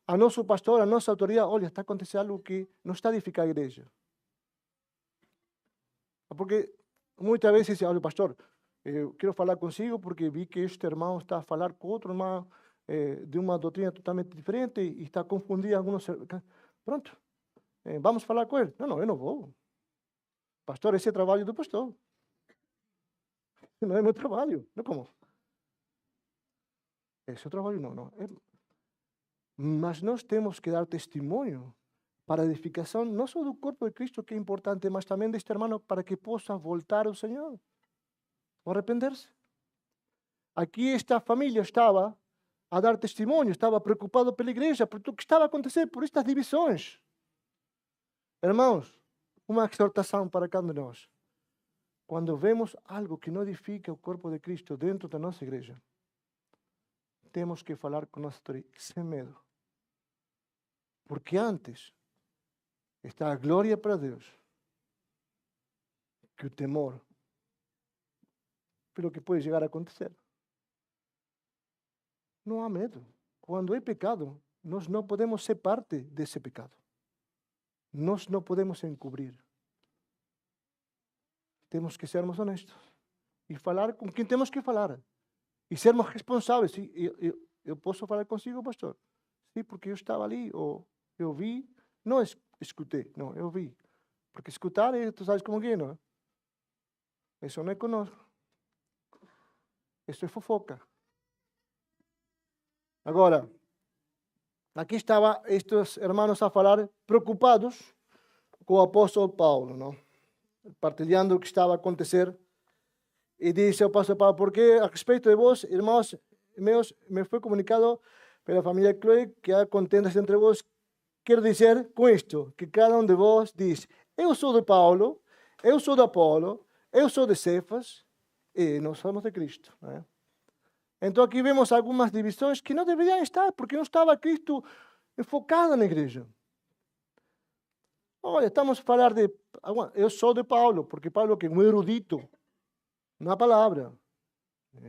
a nosso pastor, a nossa autoridade. Olha, está acontecendo algo que não está a edificar a igreja. Porque muitas vezes dizem: olha, pastor, eu quero falar consigo porque vi que este irmão está a falar com outro irmão de uma doutrina totalmente diferente e está a confundir alguns. Pronto, vamos falar com ele. Não, eu não vou. Pastor, esse é trabalho do pastor. Não é meu trabalho. Não como? Esse é o trabalho, não. Mas nós temos que dar testemunho para a edificação, não só do corpo de Cristo, que é importante, mas também deste irmão, para que possa voltar ao Senhor, ou arrepender-se. aqui esta família estava a dar testemunho, estava preocupado pela igreja, por tudo que estava a acontecer, por estas divisões. Irmãos, uma exortação para cada um de nós. Quando vemos algo que não edifica o corpo de Cristo dentro da nossa igreja, temos que falar com nossa autoridade sem medo. Porque antes está a glória para Deus que o temor pelo que pode chegar a acontecer. Não há medo. Quando é pecado, nós não podemos ser parte desse pecado. Nós não podemos encobrir. Temos que sermos honestos e falar com quem temos que falar. E sermos responsáveis. Eu posso falar consigo, pastor? Sim, porque eu estava ali, ou eu vi. Não escutei, não, eu vi. Porque escutar, tu sabes como que é, não? Isso não é conosco. Isso é fofoca. Agora, aqui estavam estes irmãos a falar preocupados com o apóstolo Paulo, não? Partilhando o que estava a acontecer. E disse ao apóstolo Paulo, porque a respeito de vós, irmãos meus, me foi comunicado pela família Chloe que há contendas entre vós. Quero dizer com isto, que cada um de vós diz, eu sou de Paulo, eu sou de Apolo, eu sou de Cefas, e nós somos de Cristo, né? Então aqui vemos algumas divisões que não deveriam estar, porque não estava Cristo enfocado na igreja. Olha, estamos a falar de... Eu sou de Paulo, porque Paulo é um erudito na palavra.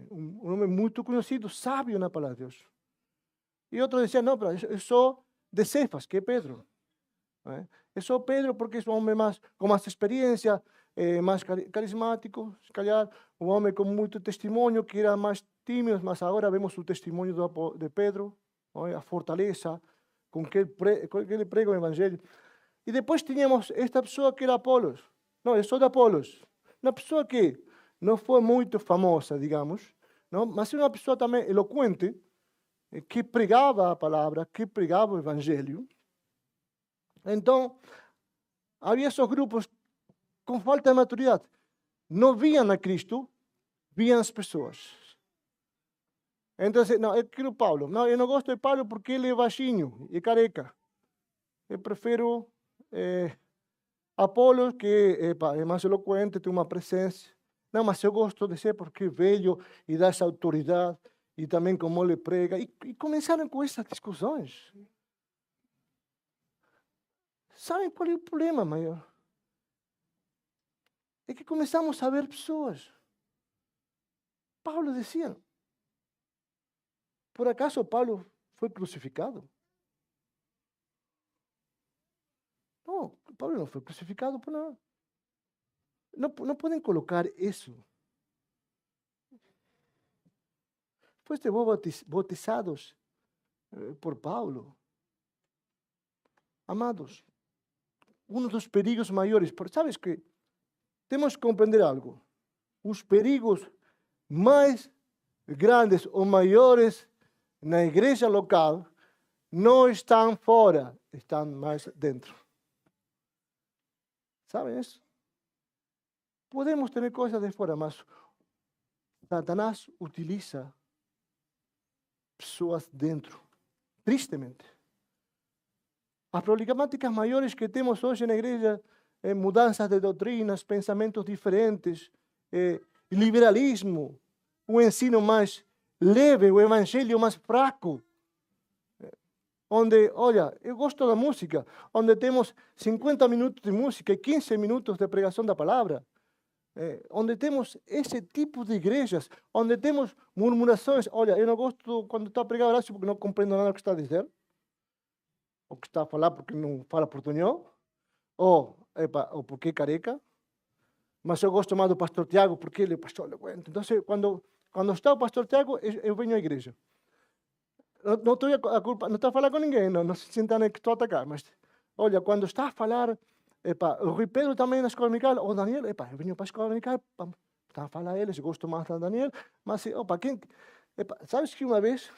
Um homem muito conhecido, sábio na palavra de Deus. E outro dizia, não, eu sou de Cefas, que é Pedro. Eu sou Pedro porque é um homem com mais experiência, mais carismático, se calhar, um homem com muito testemunho, que era mais tímido, mas agora vemos o testemunho de Pedro, a fortaleza com que ele prega o evangelho. E depois tínhamos esta pessoa que era Apolos. Não, eu sou de Apolos. Uma pessoa que não foi muito famosa, digamos, não? Mas era uma pessoa também eloquente, que pregava a palavra, que pregava o evangelho. Então, havia esses grupos com falta de maturidade. Não viam a Cristo, viam as pessoas. Então, não, eu quero Paulo. Não, eu não gosto de Paulo porque ele é baixinho e careca. Eu prefiro Apolo, que é mais eloquente, tem uma presença. Não, mas eu gosto de ser porque é velho e dá essa autoridade. E também como ele prega. E começaram com essas discussões. Sabem qual é o problema maior? É que começamos a ver pessoas. Paulo dizia, por acaso Paulo foi crucificado? Não, Paulo não foi crucificado por nada. Não podem colocar isso. Foste bautizados por Paulo. Amados, um dos perigos maiores, sabes que temos que compreender algo. Os perigos mais grandes ou maiores na igreja local não estão fora, estão mais dentro. Sabem isso? Podemos ter coisas de fora, mas Satanás utiliza pessoas dentro, tristemente. As problemáticas maiores que temos hoje na igreja é mudanças de doutrinas, pensamentos diferentes, liberalismo, um ensino mais leve, o evangelho mais fraco. Onde, olha, eu gosto da música, onde temos 50 minutos de música e 15 minutos de pregação da palavra. Onde temos esse tipo de igrejas, onde temos murmurações. Olha, eu não gosto quando está a pregar Horácio porque não compreendo nada do que está a dizer. O que está a falar porque não fala portunhol. Ou porque é careca. Mas eu gosto mais do pastor Tiago porque ele é pastor eloquente. Então, quando está o pastor Tiago, eu venho à igreja. Não estou a culpa, não estou a falar com ninguém, não se sintam que estou a atacar, mas olha, quando está a falar, o Rui Pedro também na escola dominical, ou Daniel, eu venho para a escola dominical, está a falar eles, eu gosto mais da Daniel, mas, sabes que uma vez,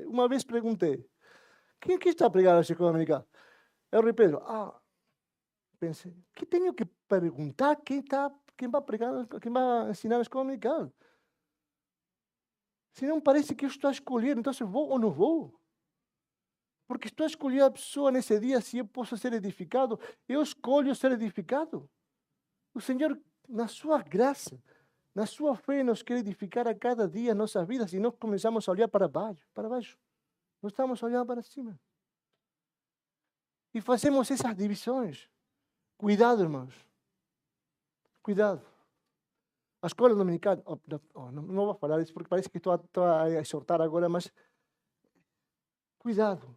uma vez perguntei, quem que está a pregar na escola dominical? É o Rui Pedro. Pensei, que tenho que perguntar quem vai pregar, quem vai ensinar na escola dominical? Se não parece que eu estou a escolher, então eu vou ou não vou? Porque estou a escolher a pessoa nesse dia, se eu posso ser edificado, eu escolho ser edificado. O Senhor, na sua graça, na sua fé, nos quer edificar a cada dia nossas vidas e nós começamos a olhar para baixo, para baixo. Não estamos olhando para cima. E fazemos essas divisões. Cuidado, irmãos. Cuidado. A escola dominical, não vou falar isso porque parece que estou a exortar agora, mas cuidado.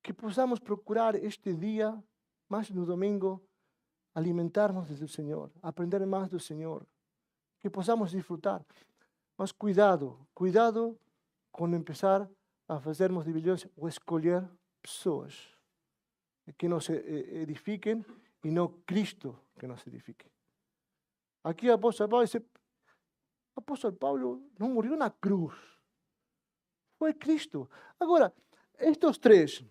Que possamos procurar este dia, mais no domingo, alimentarmos do Senhor, aprender mais do Senhor, que possamos disfrutar. Mas cuidado com começar a fazermos divisões ou escolher pessoas que nos edifiquem e não Cristo que nos edifique. Aqui o apóstolo Paulo dice, o apóstolo Paulo não morreu na cruz, foi Cristo. Agora, estas três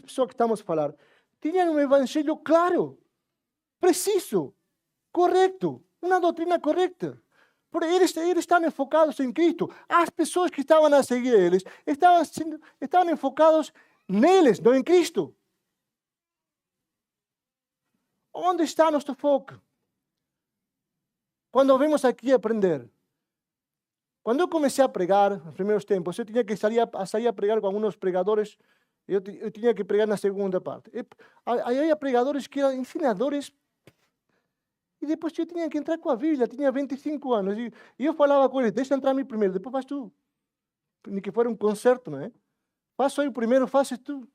pessoas que estamos a falar, tinham um evangelho claro, preciso, correto, uma doutrina correta. Porque eles estão enfocados em Cristo. As pessoas que estavam a seguir eles estavam enfocados neles, não em Cristo. Onde está nosso foco? Quando vemos aqui aprender. Quando eu comecei a pregar, nos primeiros tempos, eu tinha que sair a pregar com alguns pregadores. Eu tinha que pregar na segunda parte. Aí havia pregadores que eram ensinadores. E depois eu tinha que entrar com a Bíblia, tinha 25 anos. E eu falava com eles, deixa entrar a mim primeiro, depois faz tu. Nem que fosse um concerto, não é? Faço eu primeiro, fazes tu.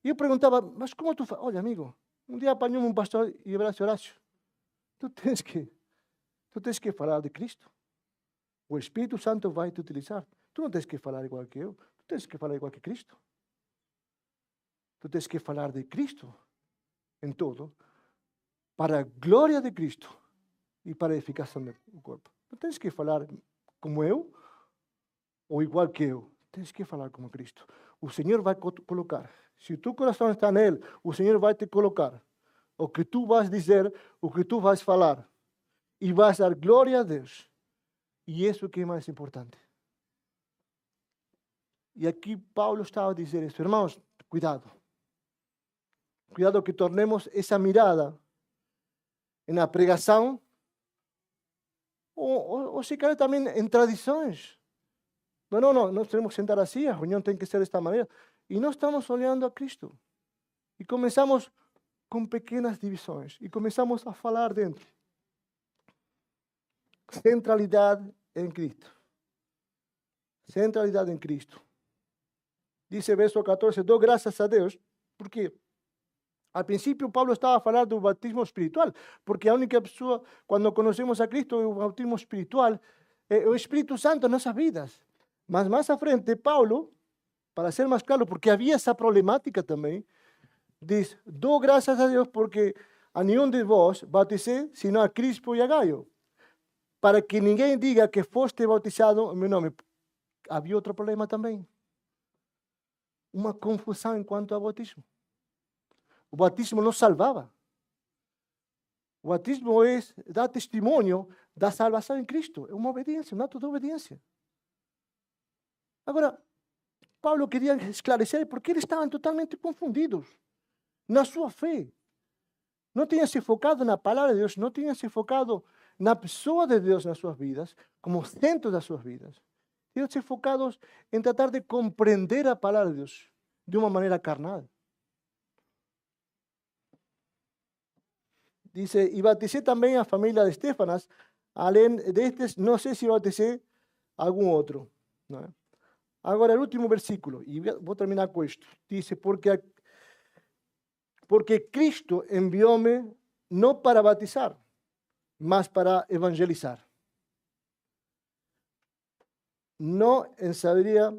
E eu perguntava, mas como tu fazes? Olha, amigo, um dia apanhou um pastor e abraço Horácio. Tu tens que falar de Cristo. O Espírito Santo vai te utilizar. Tu não tens que falar igual que eu. Tu tens que falar igual que Cristo. Tu tens que falar de Cristo em todo, para a glória de Cristo e para a edificação do corpo. Não tens que falar como eu ou igual que eu. Tens que falar como Cristo. O Senhor vai colocar. Se o teu coração está nele, o Senhor vai te colocar. O que tu vais dizer, o que tu vais falar. E vais dar glória a Deus. E isso que é mais importante. E aqui Paulo estava a dizer isso. Irmãos, cuidado. Cuidado que tornemos essa mirada na pregação, ou se calhar também em tradições. Não, nós temos que sentar assim, a reunião tem que ser desta maneira. E nós estamos olhando a Cristo. E começamos com pequenas divisões. E começamos a falar dentro. Centralidade em Cristo. Centralidade em Cristo. Dice verso 14, dou graças a Deus, porque al princípio Paulo estava a falar do batismo espiritual, porque a única pessoa, quando conhecemos a Cristo, é o batismo espiritual, é o Espírito Santo em nossas vidas. Mas mais à frente, Paulo, para ser mais claro, porque havia essa problemática também, diz, dou graças a Deus porque a nenhum de vós batizei, senão a Crispo e a Gaio, para que ninguém diga que foste bautizado em meu nome. Havia outro problema também. Uma confusão enquanto ao batismo. O batismo não salvava. O batismo dá testemunho da salvação em Cristo. É uma obediência, um ato de obediência. Agora, Paulo queria esclarecer porque eles estavam totalmente confundidos na sua fé. Não tinham se focado na palavra de Deus, não tinham se focado na pessoa de Deus nas suas vidas, como centro das suas vidas. Tinham se focados em tratar de compreender a palavra de Deus de uma maneira carnal. Dice, y bauticé también a familia de Estefanas, além destes, no sé si bauticé algún otro. ¿No? Ahora el último versículo, y voy a terminar con esto. Dice, porque Cristo envióme no para bautizar, mas para evangelizar. No en sabiduría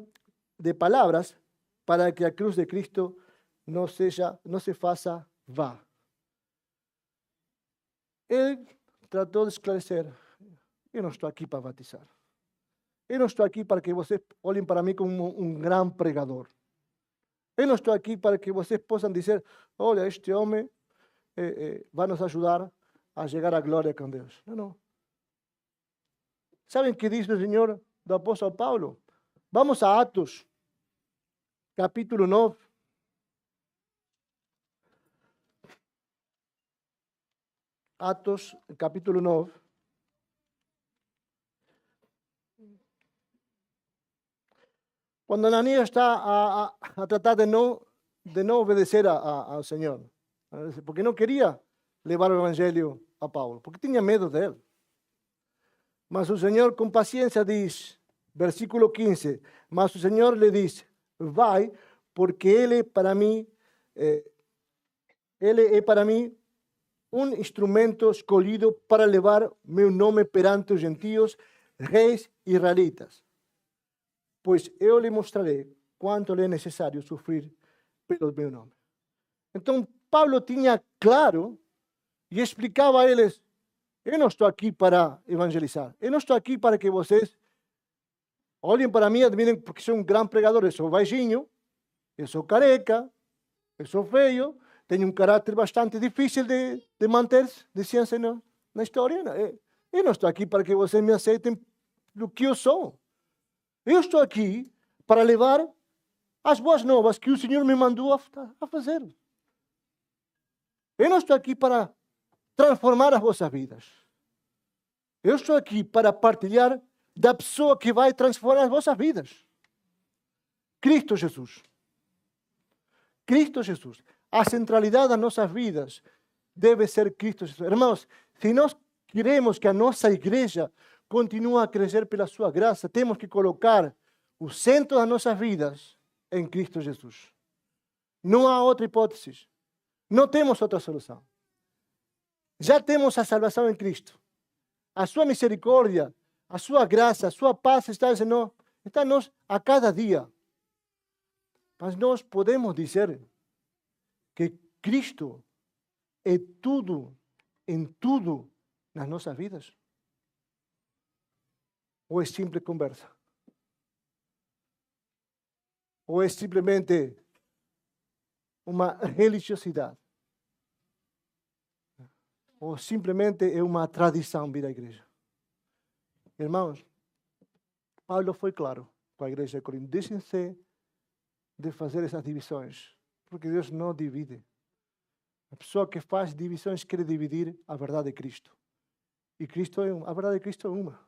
de palabras, para que a cruz de Cristo no se faça vá. Ele tratou de esclarecer, eu não estou aqui para batizar. Eu não estou aqui para que vocês olhem para mim como um grande pregador. Eu não estou aqui para que vocês possam dizer, olha, este homem vai nos ajudar a chegar à glória com Deus. Não. ¿Saben qué dice el Señor del apóstol Pablo? Vamos a Atos, capítulo 9. Atos, capítulo 9. Cuando Ananías está a tratar de no obedecer al Señor, porque no quería llevar el evangelio a Pablo, porque tenía miedo de él. Mas o Señor con paciencia dice, versículo 15, mas o Señor le dice, vai, porque Él es para mí un instrumento escolhido para levar meu nome perante os gentios, reis israelitas. Pois eu lhe mostrarei quanto lhe é necessário sofrer pelo meu nome. Então, Pablo tinha claro e explicava a eles, eu não estou aqui para evangelizar, eu não estou aqui para que vocês olhem para mim e admirem porque sou um grande pregador, eu sou baixinho, eu sou careca, eu sou feio, tenho um caráter bastante difícil de manter-se, decíanse na história. Eu não estou aqui para que vocês me aceitem do que eu sou. Eu estou aqui para levar as boas novas que o Senhor me mandou a fazer. Eu não estou aqui para transformar as vossas vidas. Eu estou aqui para partilhar da pessoa que vai transformar as vossas vidas. Cristo Jesus. Cristo Jesus. A centralidade das nossas vidas deve ser Cristo Jesus. Irmãos, se nós queremos que a nossa igreja continue a crescer pela sua graça, temos que colocar o centro das nossas vidas em Cristo Jesus. Não há outra hipótese. Não temos outra solução. Já temos a salvação em Cristo. A sua misericórdia, a sua graça, a sua paz está em nós a cada dia. Mas nós podemos dizer que Cristo é tudo, em tudo, nas nossas vidas? Ou é simples conversa? Ou é simplesmente uma religiosidade? Ou simplesmente é uma tradição vir à igreja? Irmãos, Paulo foi claro com a igreja de Corinto. Deixem-se de fazer essas divisões, porque Deus não divide. A pessoa que faz divisões quer dividir a verdade de Cristo. E a verdade de Cristo é uma.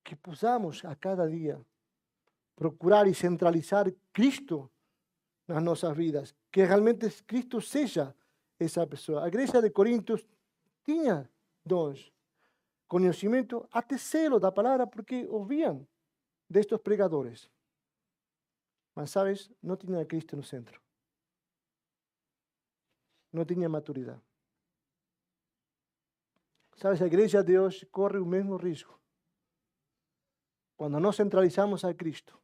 Que possamos a cada dia procurar e centralizar Cristo nas nossas vidas. Que realmente Cristo seja essa pessoa. A igreja de Corinto tinha dons, conhecimento, até zelo da palavra, porque ouviam destes pregadores. Mas, sabes, não tinha Cristo no centro. Não tinha maturidade. Sabes, a igreja de hoje corre o mesmo risco. Quando nós centralizamos a Cristo,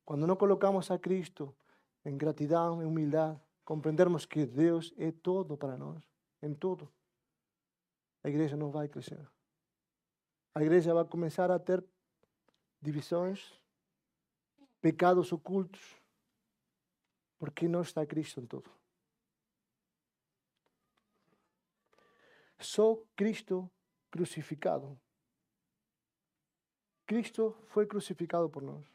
quando não colocamos a Cristo em gratidão, em humildade, compreendermos que Deus é todo para nós, em tudo, a igreja não vai crescer. A igreja vai começar a ter divisões, pecados ocultos, porque não está Cristo em tudo. Só Cristo crucificado. Cristo foi crucificado por nós.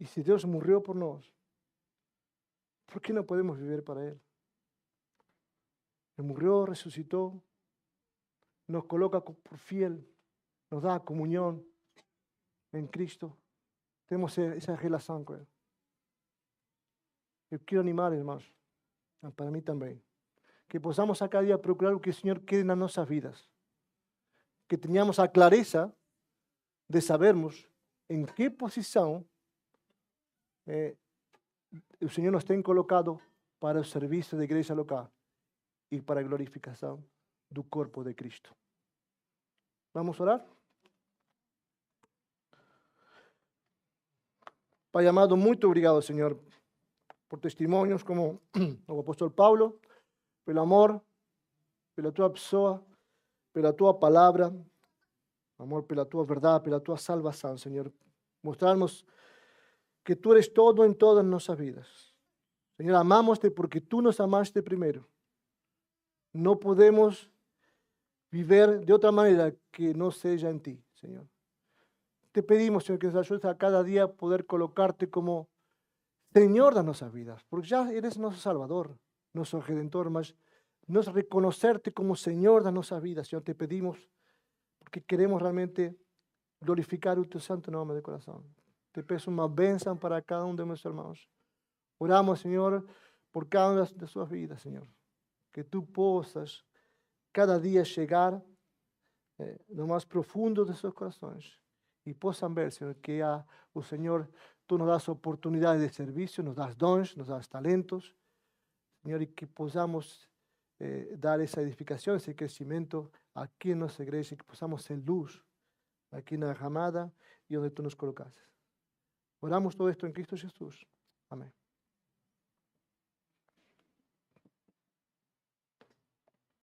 E se Deus morreu por nós, por que não podemos viver para Ele? Ele morreu, ressuscitou, nos coloca por fiel, nos dá a comunhão em Cristo. Temos essa relação com Ele. Eu quero animar, irmãos, para mim também, que possamos a cada dia procurar o que o Senhor quer nas nossas vidas. Que tenhamos a clareza de sabermos em que posição o Senhor nos tem colocado para o serviço da igreja local e para a glorificação do corpo de Cristo. Vamos orar? Pai amado, muito obrigado, Senhor, por testemunhos como o apóstolo Paulo, pelo amor, pela tua pessoa, pela tua palavra, amor, pela tua verdade, pela tua salvação, Senhor. Mostrarmos que tu eres todo em todas as nossas vidas. Senhor, amamos-te porque tu nos amaste primeiro. Não podemos viver de otra manera que no sea en ti, Señor. Te pedimos, Señor, que nos ayudes a cada día poder colocarte como Señor de nuestras vidas, porque ya eres nuestro Salvador, nuestro Redentor, mas nos reconocerte como Señor de nuestras vidas, Señor, te pedimos, porque queremos realmente glorificar tu santo nombre de corazón. Te pido una bendición para cada uno de nuestros hermanos. Oramos, Señor, por cada una de sus vidas, Señor, que tú puedas cada día llegar lo más profundo de sus corazones y puedan ver, Señor, que o Señor, tú nos das oportunidades de servicio, nos das dones, nos das talentos, Señor, y que podamos dar esa edificación, ese crecimiento aquí en nuestra iglesia, que podamos ser luz aquí en la Ramada y donde tú nos colocas. Oramos todo esto en Cristo Jesús. Amén.